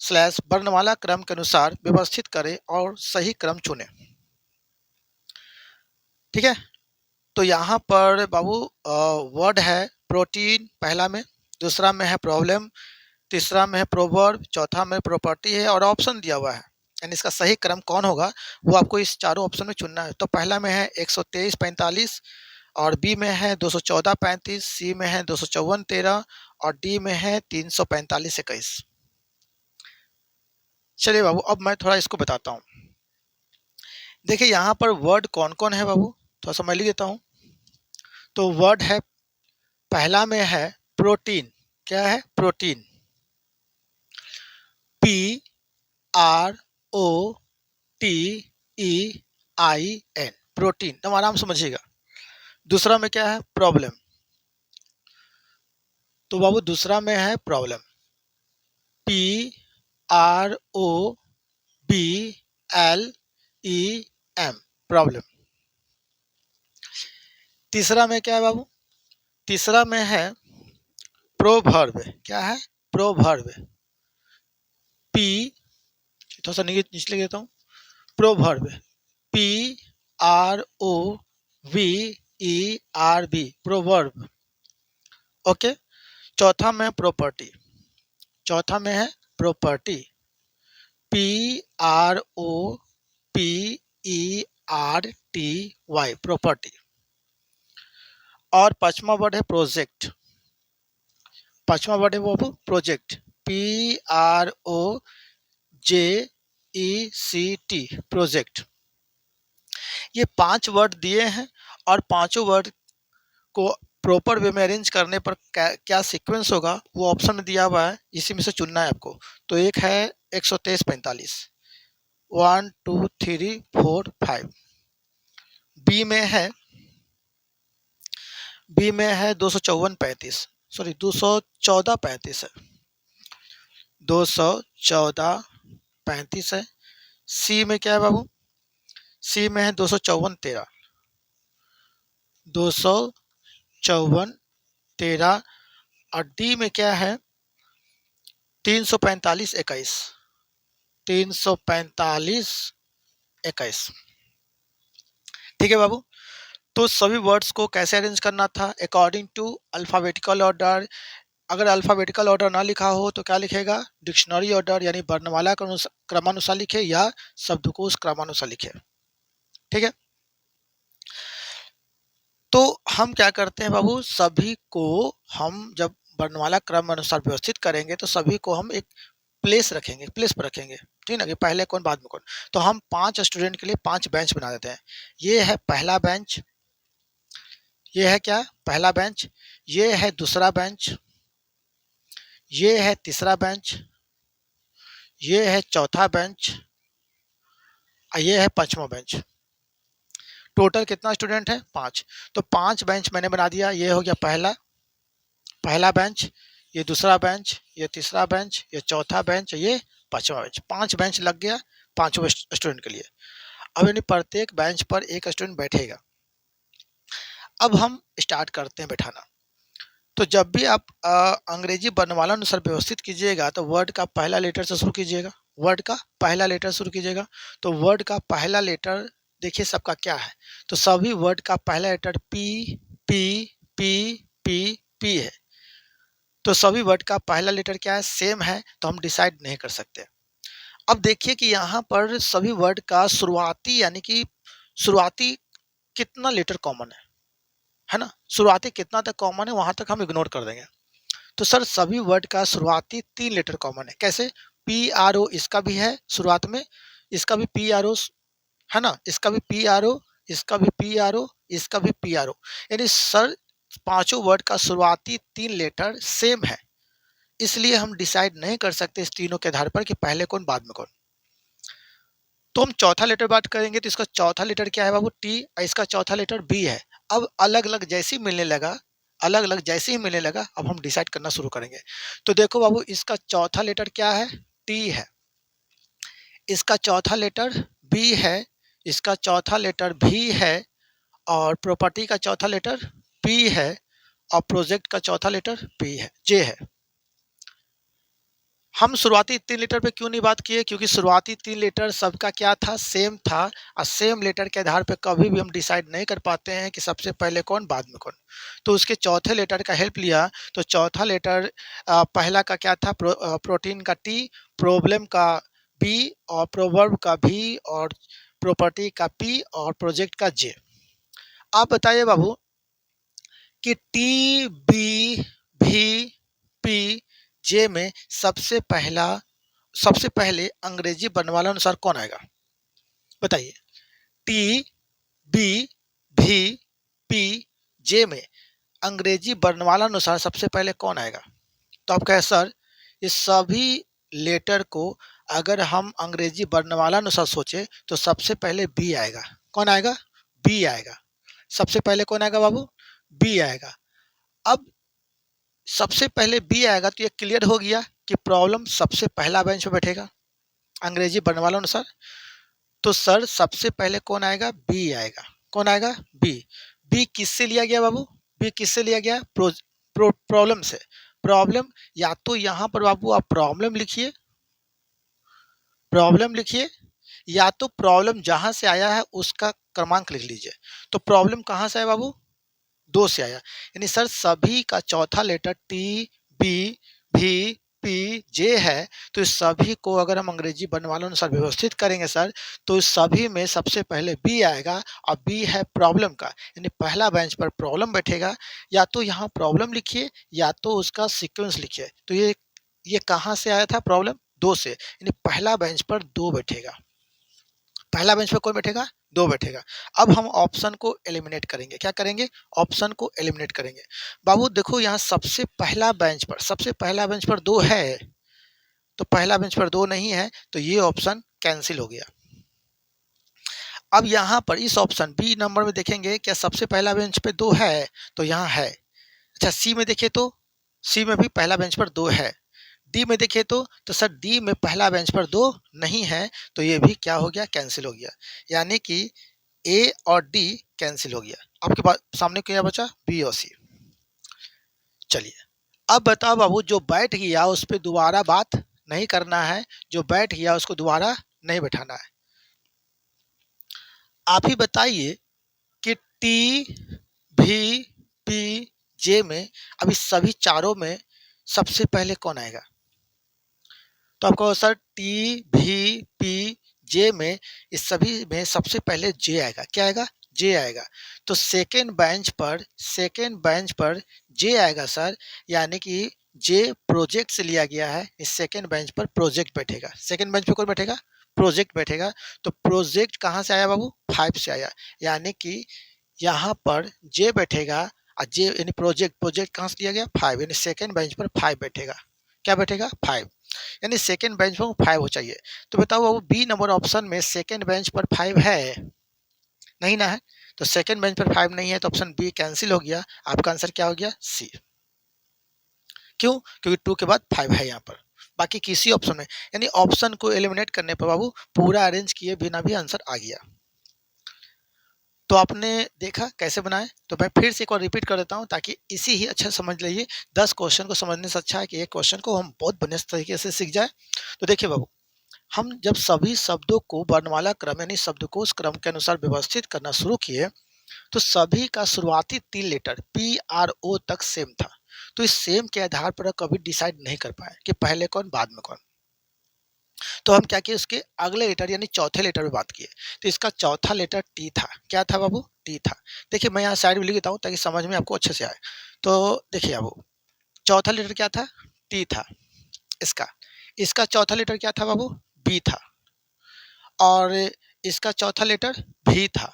S1: स्लैश वर्णमाला क्रम के अनुसार व्यवस्थित करें और सही क्रम चुनें। ठीक है, तो यहाँ पर बाबू वर्ड है प्रोटीन पहला में, दूसरा में है प्रॉब्लम, तीसरा में है प्रोवर्ब, चौथा में प्रॉपर्टी है और ऑप्शन दिया हुआ है। यानी इसका सही क्रम कौन होगा वो आपको इस चारों ऑप्शन में चुनना है। तो पहला में है 123:45 और बी में है 214:35, सी में है 254:13 और डी में है 345:21। चलिए बाबू अब मैं थोड़ा इसको बताता हूँ। देखिए यहाँ पर वर्ड कौन कौन है बाबू, थोड़ा सा मैं लिख देता हूँ। तो वर्ड है पहला में है प्रोटीन। क्या है? प्रोटीन। PROTEIN, प्रोटीन, तुम आराम समझिएगा। दूसरा में क्या है? प्रॉब्लम। तो बाबू दूसरा में है प्रॉब्लम, PROBLEM, प्रॉब्लम। तीसरा में क्या है बाबू? तीसरा में है प्रोवर्ब। क्या है? प्रोवर्ब। P, थोड़ा सा नीचे लिख देता हूँ, प्रोवर्ब, PROVERB, प्रोवर्ब। ओके। चौथा में प्रॉपर्टी, चौथा में है प्रॉपर्टी, PROPERTY, प्रॉपर्टी। और पांचवा वर्ड है प्रोजेक्ट। पांचवा वर्ड है वो प्रोजेक्ट, PROJECT, प्रोजेक्ट। ये 5 वर्ड दिए हैं और पांचों वर्ड को प्रॉपर वे में अरेंज करने पर क्या सीक्वेंस होगा वो ऑप्शन में दिया हुआ है, इसी में से चुनना है आपको। तो एक है 123:45, 1 2 3 4 5। बी में है 254:35, सॉरी 214:35 है, 214:35 है। सी में क्या है बाबू? सी में है 254:13, 254:13 और डी में क्या है? 345:21, 345:21। ठीक है बाबू। तो सभी वर्ड्स को कैसे अरेंज करना था? According to alphabetical order. अगर अल्फाबेटिकल ऑर्डर ना लिखा हो तो क्या लिखेगा? डिक्शनरी ऑर्डर यानी वर्णमाला क्रमानुसार लिखे या शब्दकोश क्रमानुसार लिखे। ठीक है, तो हम क्या करते हैं बाबू, सभी को हम जब वर्णमाला क्रम अनुसार व्यवस्थित करेंगे तो सभी को हम एक प्लेस रखेंगे, प्लेस पर रखेंगे। ठीक है ना, कि पहले कौन बाद में कौन। तो हम 5 स्टूडेंट के लिए 5 बेंच बना देते हैं। ये है पहला बेंच, ये है क्या? पहला बेंच। ये है दूसरा बेंच, ये है तीसरा बेंच, ये है चौथा बेंच, ये है पांचवा बेंच। टोटल कितना स्टूडेंट है? 5। तो 5 बेंच मैंने बना दिया। ये हो गया पहला बेंच, ये दूसरा बेंच, ये तीसरा बेंच, ये चौथा बेंच, ये पांचवा बेंच। 5 बेंच लग गया पांचों स्टूडेंट के लिए। अब यानी प्रत्येक बेंच पर एक स्टूडेंट बैठेगा। अब हम स्टार्ट करते हैं बैठाना। तो जब भी आप अंग्रेजी वर्णमाला अनुसार व्यवस्थित कीजिएगा तो वर्ड का पहला लेटर से शुरू कीजिएगा। वर्ड का पहला लेटर शुरू कीजिएगा। तो वर्ड का पहला लेटर देखिए सबका क्या है। तो सभी वर्ड का पहला letter P P P P P है। तो सभी वर्ड का पहला लेटर क्या है? सेम है, तो हम डिसाइड नहीं कर सकते। अब देखिए कि यहाँ पर सभी वर्ड का शुरुआती यानी कि शुरुआती कितना लेटर कॉमन है ना? शुरुआती कितना तक कॉमन है वहां तक हम इग्नोर कर देंगे। तो सर सभी वर्ड का शुरुआती 3 लेटर कॉमन है। कैसे? PRO इसका भी है शुरुआत में, इसका भी PRO है ना, इसका भी PRO, इसका भी PRO, इसका भी PRO। यानी सर पांचों वर्ड का शुरुआती 3 लेटर सेम है, इसलिए हम डिसाइड नहीं कर सकते इस तीनों के आधार पर कि पहले कौन बाद में कौन। तो हम चौथा लेटर बात करेंगे तो इसका चौथा लेटर क्या है बाबू? T, और इसका चौथा लेटर B है। अब अलग अलग जैसे ही मिलने लगा, अलग अलग जैसे ही मिलने लगा, अब हम डिसाइड करना शुरू करेंगे। तो देखो बाबू इसका चौथा लेटर क्या है? T है, इसका चौथा लेटर बी है, इसका चौथा लेटर भी है, और प्रॉपर्टी का चौथा लेटर पी है, और प्रोजेक्ट का चौथा लेटर पी है, जे है। हम शुरुआती 3 लेटर पे क्यों नहीं बात किए? क्योंकि शुरुआती 3 लेटर सबका क्या था? सेम था, और सेम लेटर के आधार पे कभी भी हम डिसाइड नहीं कर पाते हैं कि सबसे पहले कौन बाद में कौन। तो उसके चौथे लेटर का हेल्प लिया, तो चौथा लेटर पहला का क्या था? प्रोटीन का टी, प्रॉब्लम का पी, और प्रोवर्ब का भी, और प्रॉपर्टी का पी, और प्रोजेक्ट का जे। आप बताइए बाबू कि टी बी भी पी जे में सबसे पहले अंग्रेजी वर्णमाला अनुसार कौन आएगा? बताइए। टी बी भी पी जे में अंग्रेजी वर्णमाला अनुसार सबसे पहले कौन आएगा? तो आप कहे सर इस सभी लेटर को अगर हम अंग्रेजी वर्णमाला अनुसार सोचे तो सबसे पहले बी आएगा। कौन आएगा? बी आएगा। सबसे पहले कौन आएगा बाबू? बी आएगा। अब सबसे पहले बी आएगा तो ये क्लियर हो गया कि प्रॉब्लम सबसे पहला बेंच पे बैठेगा अंग्रेजी वर्णमाला अनुसार। तो सर सबसे पहले कौन आएगा? बी आएगा। कौन आएगा? बी। बी किससे लिया गया बाबू? बी किससे लिया गया? प्रॉब्लम से। प्रॉब्लम या तो यहाँ पर बाबू आप प्रॉब्लम लिखिए, प्रॉब्लम लिखिए, या तो प्रॉब्लम जहां से आया है उसका क्रमांक लिख लीजिए। तो प्रॉब्लम कहाँ से आया बाबू? 2 से आया। यानी सर सभी का चौथा लेटर टी बी भी पी जे है, तो इस सभी को अगर हम अंग्रेजी वर्णमाला अनुसार व्यवस्थित करेंगे सर, तो इस सभी में सबसे पहले बी आएगा, और बी है प्रॉब्लम का, यानी पहला बेंच पर प्रॉब्लम बैठेगा। या तो यहाँ प्रॉब्लम लिखिए या तो उसका सीक्वेंस लिखिए। तो ये कहाँ से आया था? प्रॉब्लम 2 से, यानी पहला बेंच पर 2 बैठेगा। पहला बेंच पे कौन बैठेगा? 2 बैठेगा। अब हम ऑप्शन को एलिमिनेट करेंगे। क्या करेंगे? ऑप्शन को एलिमिनेट करेंगे। बाबू देखो यहाँ सबसे पहला बेंच पर 2 है, तो पहला बेंच पर 2 नहीं है, तो ये ऑप्शन कैंसिल हो गया। अब यहाँ पर इस ऑप्शन बी नंबर में देखेंगे क्या सबसे पहला बेंच पे 2 है? तो यहाँ है। अच्छा सी में देखिए तो सी में भी पहला बेंच पर 2 है। डी में देखिए तो सर डी में पहला बेंच पर 2 नहीं है, तो ये भी क्या हो गया? कैंसिल हो गया। यानी कि ए और डी कैंसिल हो गया। आपके पास सामने क्या बचा? बी और सी। चलिए अब बताओ बाबू जो बैठ गया उस पर दोबारा बात नहीं करना है, जो बैठ गया उसको दोबारा नहीं बैठाना है। आप ही बताइए कि टी भी पी जे में अभी सभी चारों में सबसे पहले कौन आएगा? तो आपको सर टी भी पी जे में इस सभी में सबसे पहले जे आएगा। क्या आएगा? जे आएगा। तो सेकेंड बेंच पर जे आएगा सर, यानी कि जे प्रोजेक्ट से लिया गया है। इस सेकेंड बेंच पर प्रोजेक्ट बैठेगा। सेकेंड बेंच पे कौन बैठेगा? प्रोजेक्ट बैठेगा। तो प्रोजेक्ट कहाँ से आया बाबू? 5 से आया, यानी कि यहाँ पर जे बैठेगा, और जे यानी प्रोजेक्ट कहाँ से लिया गया? 5, यानी सेकेंड बेंच पर 5 बैठेगा। क्या बैठेगा? 5, यानी सेकेंड बेंच पर 5 हो चाहिए। तो बताओ बाबू बी नंबर ऑप्शन में सेकेंड बेंच पर 5 है? नहीं ना है, तो सेकेंड बेंच पर 5 नहीं है, तो ऑप्शन बी कैंसिल हो गया। आपका आंसर क्या हो गया? सी। क्यों? क्योंकि 2 के बाद 5 है यहाँ पर, बाकी किसी ऑप्शन में, यानी ऑप्शन को एलिमिनेट करने पर बाबू पूरा अरेंज किए बिना भी आंसर आ गया। तो आपने देखा कैसे बनाए, तो मैं फिर से एक और रिपीट कर देता हूँ ताकि इसी ही अच्छा समझ लीजिए। 10 क्वेश्चन को समझने से अच्छा है कि एक क्वेश्चन को हम बहुत बढ़िया तरीके से सीख जाए। तो देखिए बाबू, हम जब सभी शब्दों को वर्णमाला क्रम यानी शब्दकोश क्रम के अनुसार व्यवस्थित करना शुरू किए, तो सभी का शुरुआती 3 लेटर पी आर ओ तक सेम था। तो इस सेम के आधार पर कभी डिसाइड नहीं कर पाए कि पहले कौन बाद में कौन। तो हम क्या किए, उसके अगले लेटर यानी चौथे लेटर में बात किए। तो इसका चौथा लेटर टी था। क्या था बाबू? टी था। देखिए मैं यहाँ साइड में लिख देता हूँ ताकि समझ में आपको अच्छे से आए। तो देखिए बाबू चौथा लेटर क्या था? टी था इसका। इसका चौथा लेटर क्या था बाबू? बी था। और इसका चौथा लेटर भी था।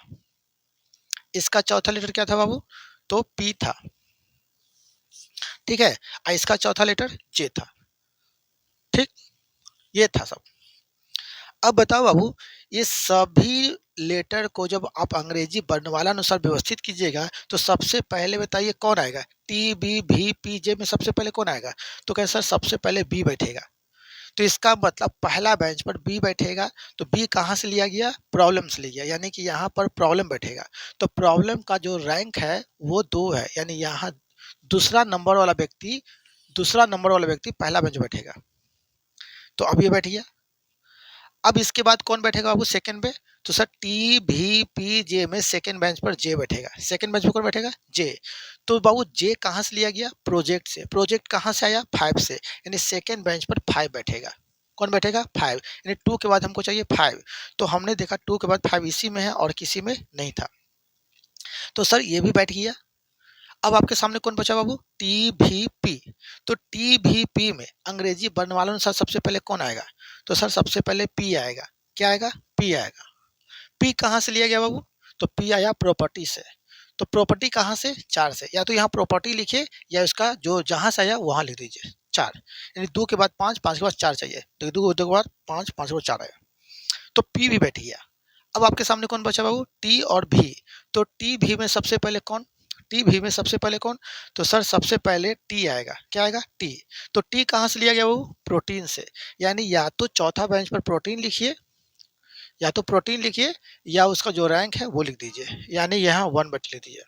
S1: इसका चौथा लेटर क्या था बाबू? तो पी था। ठीक है, और इसका चौथा लेटर जे था। ठीक, ये था सब। अब बताओ बाबू ये सभी लेटर को जब आप अंग्रेजी वर्णमाला अनुसार व्यवस्थित कीजिएगा तो सबसे पहले बताइए कौन आएगा? टी बी भी पी जे में सबसे पहले कौन आएगा? तो कहे सर सबसे पहले बी बैठेगा। तो इसका मतलब पहला बेंच पर बी बैठेगा, तो बी कहाँ से लिया गया, प्रॉब्लम से लिया, यानी कि यहाँ पर प्रॉब्लम बैठेगा। तो प्रॉब्लम का जो रैंक है वो 2 है, यानी यहाँ दूसरा नंबर वाला व्यक्ति पहला बेंच बैठेगा। तो अब ये बैठ गया। अब इसके बाद कौन बैठेगा बाबू सेकंड पे, तो सर टी भी पी जे में सेकंड बेंच पर जे बैठेगा। सेकंड बेंच पर कौन बैठेगा, जे। तो बाबू जे कहाँ से लिया गया, प्रोजेक्ट से। प्रोजेक्ट कहाँ से आया, 5 से, यानी सेकंड बेंच पर 5 बैठेगा। कौन बैठेगा, 5, यानी 2 के बाद हमको चाहिए 5। तो हमने देखा 2 के बाद 5 इसी में है और किसी में नहीं था, तो सर ये भी बैठ गया। अब आपके सामने कौन बचा बाबू, टी भी पी। तो टी भी पी में अंग्रेजी वर्णमाला अनुसार सबसे पहले कौन आएगा, तो सर सबसे पहले पी आएगा। क्या आएगा, पी आएगा। पी कहाँ से लिया गया बाबू, तो पी आया प्रॉपर्टी से। तो प्रॉपर्टी कहाँ से, 4 से, या तो यहाँ प्रॉपर्टी लिखिए या उसका जो जहाँ से आया वहाँ लिख दीजिए 4, यानी 2 के बाद 5, 5 के बाद 4 चाहिए, तो 2 के बाद 5, 5 के बाद 4 आएगा। तो पी भी बैठ गया। अब आपके सामने कौन बचा बाबू, टी और भी। तो टी भी में सबसे पहले कौन, टी भी में सबसे पहले कौन, तो सर सबसे पहले टी आएगा। क्या आएगा, टी। तो टी कहाँ से लिया गया बाबू, प्रोटीन से, यानी या तो चौथा बेंच पर प्रोटीन लिखिए, या तो प्रोटीन लिखिए, या उसका जो रैंक है वो लिख दीजिए, यानी यहाँ 1 बैठ लिख दीजिए,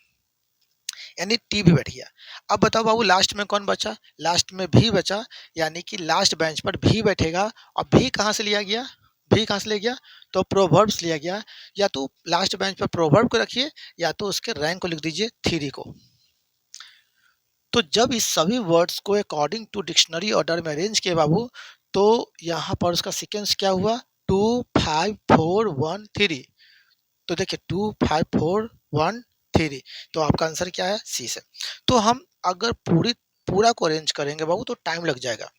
S1: यानी टी भी बैठ गया। अब बताओ बाबू लास्ट में कौन बचा, लास्ट में भी बचा, यानी कि लास्ट बेंच पर भी बैठेगा। और भी कहाँ से लिया गया, भी कहाँ से लिया गया, तो प्रोवर्ब्स लिया गया। या तो लास्ट बेंच पर प्रोवर्ब को रखिए, या तो उसके रैंक को लिख दीजिए 3 को। तो जब इस सभी वर्ड्स को अकॉर्डिंग टू डिक्शनरी ऑर्डर में अरेंज किए बाबू, तो यहाँ पर उसका सीक्वेंस क्या हुआ, 2 5 4 1 3। तो देखिए 2 5 4 1 3, तो आपका आंसर क्या है, सी से। तो हम अगर पूरा को अरेंज करेंगे बाबू तो टाइम लग जाएगा,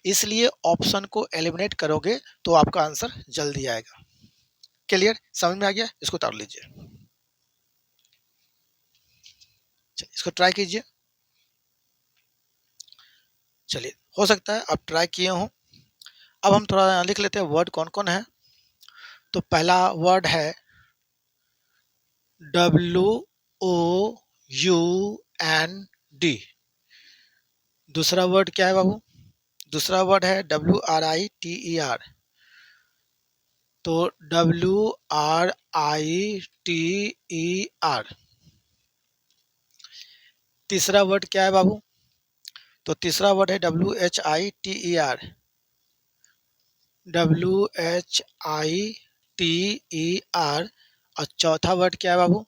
S1: इसलिए ऑप्शन को एलिमिनेट करोगे तो आपका आंसर जल्दी आएगा। क्लियर, समझ में आ गया, इसको उतार लीजिए। चलिए इसको ट्राई कीजिए। चलिए हो सकता है आप ट्राई किए हों। अब हम थोड़ा लिख लेते हैं वर्ड कौन कौन है। तो पहला वर्ड है WOUND। दूसरा वर्ड क्या है बाबू, दूसरा वर्ड है WRITER। तो WRITER। तीसरा वर्ड क्या है बाबू, तो तीसरा वर्ड है WHITER। WHITER। और चौथा वर्ड क्या है बाबू,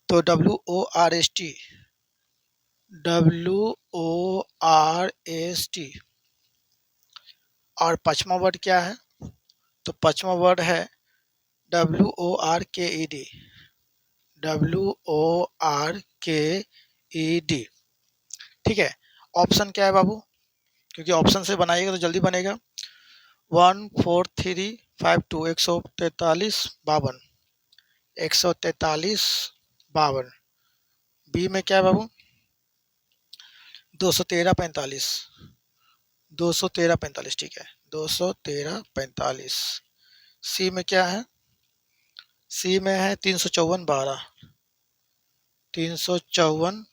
S1: तो WORST। WORST। और पांचवा वर्ड क्या है, तो पांचवा वर्ड है WORKED। WORKED। ठीक है, ऑप्शन क्या है बाबू, क्योंकि ऑप्शन से बनाइएगा तो जल्दी बनेगा। 1 4 3 5 2, 143 52, 143 52। बी में क्या है बाबू, 213 45, 213 45, ठीक है, 213 45। सी में क्या है, सी में है 354 12, 354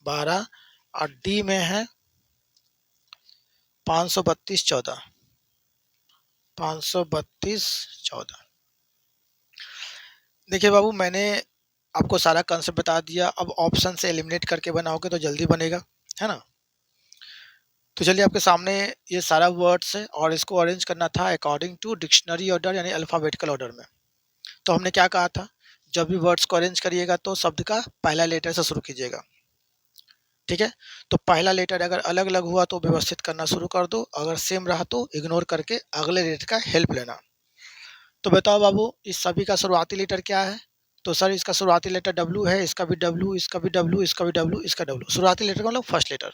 S1: 12। और डी में है 532 14, 532 14। देखिए बाबू मैंने आपको सारा कंसेप्ट बता दिया, अब ऑप्शन से एलिमिनेट करके बनाओगे तो जल्दी बनेगा, है ना। तो चलिए आपके सामने ये सारा वर्ड्स है और इसको अरेंज करना था अकॉर्डिंग टू डिक्शनरी ऑर्डर यानी अल्फ़ाबेटिकल ऑर्डर में। तो हमने क्या कहा था, जब भी वर्ड्स को अरेंज करिएगा तो शब्द का पहला लेटर से शुरू कीजिएगा, ठीक है। तो पहला लेटर अगर अलग अलग हुआ तो व्यवस्थित करना शुरू कर दो, अगर सेम रहा तो इग्नोर करके अगले लेटर का हेल्प लेना। तो बताओ बाबू इस सभी का शुरुआती लेटर क्या है, तो सर इसका शुरुआती लेटर डब्ल्यू है, इसका भी डब्ल्यू, इसका भी डब्ल्यू, इसका भी डब्ल्यू, इसका डब्ल्यू। शुरुआती लेटर का मतलब फर्स्ट लेटर,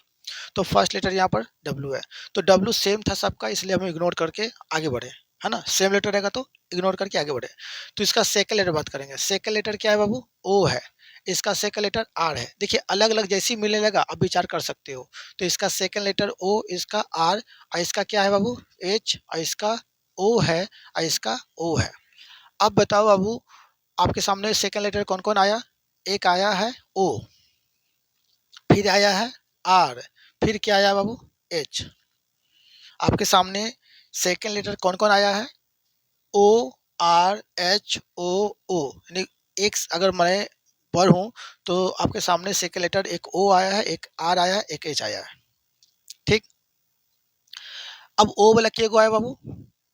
S1: तो फर्स्ट लेटर यहाँ पर डब्ल्यू है। तो डब्ल्यू सेम था सबका, इसलिए हम इग्नोर करके आगे बढ़े, है ना। सेम लेटर रहेगा तो इग्नोर करके आगे बढ़े। तो इसका सेकंड लेटर बात करेंगे। सेकंड लेटर क्या है बाबू, ओ है। इसका सेकंड लेटर आर है। देखिए अलग अलग जैसी मिलने लगा अब विचार कर सकते हो। तो इसका सेकंड लेटर ओ, इसका आर, और इसका क्या है बाबू, एच, और इसका ओ है, और इसका ओ है। अब बताओ बाबू आपके सामने सेकंड लेटर कौन कौन आया, एक आया है ओ, फिर आया है आर, फिर क्या आया बाबू, एच, आपके सामने सेकेंड लेटर कौन कौन आया है? ओ आर एच ओ ओ, यानी एक अगर मैं पढ़ूं तो आपके सामने सेकेंड लेटर एक ओ आया है, एक आर आया है, एक एच आया है। ठीक, अब ओ वाला क्या आया बाबू?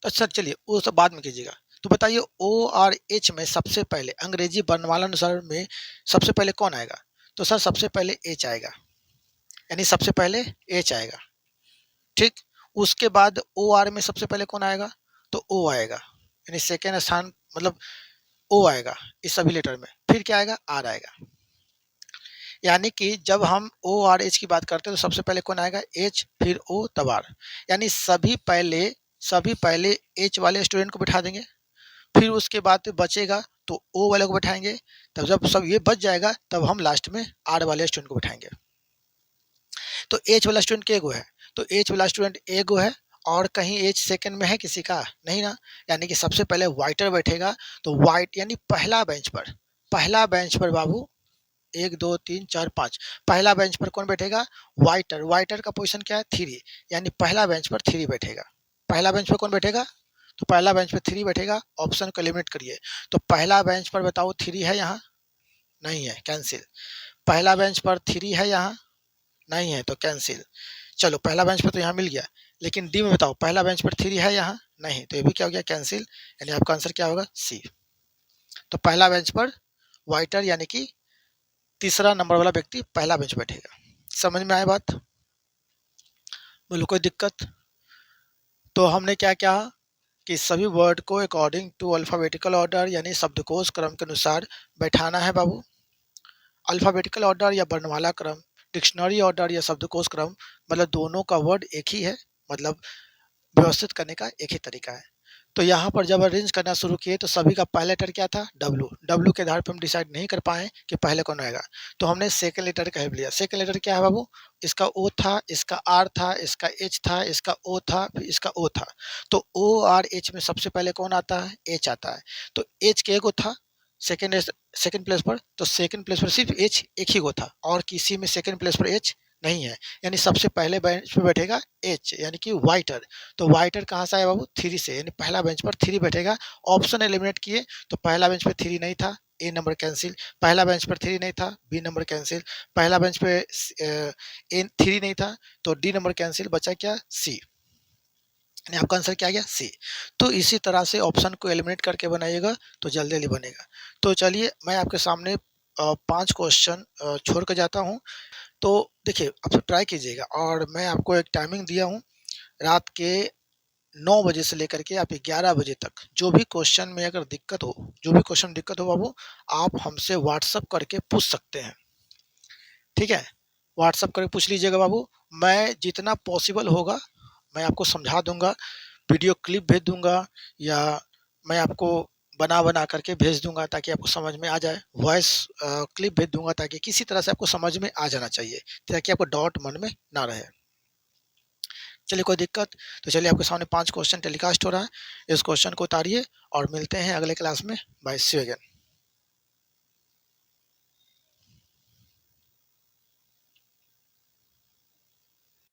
S1: तो सर चलिए वो सब बाद में कीजिएगा। तो बताइए ओ और एच में सबसे पहले अंग्रेजी वर्णमाला अनुसार में सबसे पहले कौन आएगा? तो सर सबसे पहले एच आएगा, यानी सबसे पहले एच आएगा। ठीक, उसके बाद ओ आर में सबसे पहले कौन आएगा? तो ओ आएगा, यानी सेकेंड स्थान मतलब ओ आएगा इस सभी लेटर में। फिर क्या आएगा? आर आएगा। यानी कि जब हम ओ और एच की बात करते हैं तो सबसे पहले कौन आएगा? एच, फिर ओ, तब आर। यानी सभी पहले एच वाले स्टूडेंट को बिठा देंगे, फिर उसके बाद बचेगा तो ओ वाले को बैठाएंगे, तब जब सब ये बच जाएगा तब हम लास्ट में आर वाले स्टूडेंट को बैठाएंगे। तो एच वाला स्टूडेंट के गो है? तो एच वाला स्टूडेंट ए गो है, और कहीं एच सेकंड में है किसी का? नहीं ना। यानी कि सबसे पहले वाइटर बैठेगा, तो वाइट यानी पहला बेंच पर बाबू 1 2 3 4 5, पहला बेंच पर कौन बैठेगा? वाइटर। वाइटर का पोजीशन क्या है? 3, यानी पहला बेंच पर 3 बैठेगा। पहला बेंच पर कौन बैठेगा? तो पहला बेंच पर 3 बैठेगा। ऑप्शन को एलिमिनेट करिए, तो पहला बेंच पर बताओ 3 है यहाँ? नहीं है, कैंसिल। पहला बेंच पर 3 है यहाँ? नहीं है, तो कैंसिल। चलो पहला बेंच पर तो यहाँ मिल गया, लेकिन डी में बताओ पहला बेंच पर 3 है यहाँ? नहीं, तो ये भी क्या हो गया? कैंसिल। यानी आपका आंसर क्या होगा? सी। तो पहला बेंच पर वाइटर यानी कि तीसरा नंबर वाला व्यक्ति पहला बेंच बैठेगा। समझ में आए बात? बोलो कोई दिक्कत? तो हमने क्या क्या कि सभी वर्ड को अकॉर्डिंग टू अल्फाबेटिकल ऑर्डर यानी शब्दकोश क्रम के अनुसार बैठाना है बाबू। अल्फाबेटिकल ऑर्डर या वर्णमाला क्रम, डिक्शनरी ऑर्डर या शब्दकोश क्रम, मतलब दोनों का वर्ड एक ही है, मतलब व्यवस्थित करने का एक ही तरीका है। तो यहाँ पर जब अरेंज करना शुरू किए तो सभी का पहला लेटर क्या था? डब्लू। डब्लू के आधार पर हम डिसाइड नहीं कर पाए कि पहले कौन आएगा, तो हमने सेकंड लेटर का हेल्प लिया। सेकंड लेटर क्या है बाबू? इसका ओ था, इसका आर था, इसका एच था, इसका ओ था, फिर इसका ओ था। तो ओ आर एच में सबसे पहले कौन आता है? एच आता है। तो एच के एगो था सेकंड प्लेस पर, तो सेकंड प्लेस पर सिर्फ एच एक ही गो था, और किसी में सेकंड प्लेस पर एच नहीं है, यानी सबसे पहले बेंच पे बैठेगा एच, यानी कि वाइटर। तो वाइटर कहाँ से आया बाबू? 3 से, यानी पहला बेंच पर 3 बैठेगा। ऑप्शन एलिमिनेट किए तो पहला बेंच पे 3 नहीं था, ए नंबर कैंसिल। पहला बेंच पर 3 नहीं था, बी नंबर कैंसिल। पहला बेंच पे ए 3 नहीं था, तो डी नंबर कैंसिल, बचा क्या? सी। यानी आपका आंसर क्या आ गया? सी। तो इसी तरह से ऑप्शन को एलिमिनेट करके बनाइएगा तो जल्दी जल्दी बनेगा। तो चलिए मैं आपके सामने 5 क्वेश्चन छोड़ कर जाता हूँ। तो देखिए आप सब ट्राई कीजिएगा, और मैं आपको एक टाइमिंग दिया हूँ, रात के 9 बजे से लेकर के आप 11 बजे तक जो भी क्वेश्चन में अगर दिक्कत हो, बाबू, आप हमसे व्हाट्सअप करके पूछ सकते हैं। ठीक है, व्हाट्सअप करके पूछ लीजिएगा बाबू। मैं जितना पॉसिबल होगा मैं आपको समझा दूंगा, वीडियो क्लिप भेज दूंगा, या मैं आपको बना बना करके भेज दूंगा ताकि आपको समझ में आ जाए। वॉइस क्लिप भेज दूंगा ताकि किसी तरह से आपको समझ में आ जाना चाहिए, ताकि आपको डाउट मन में ना रहे। चलिए कोई दिक्कत? तो चलिए आपके सामने 5 क्वेश्चन टेलीकास्ट हो रहा है, इस क्वेश्चन को उतारिए और मिलते हैं अगले क्लास में। Bye, see you again.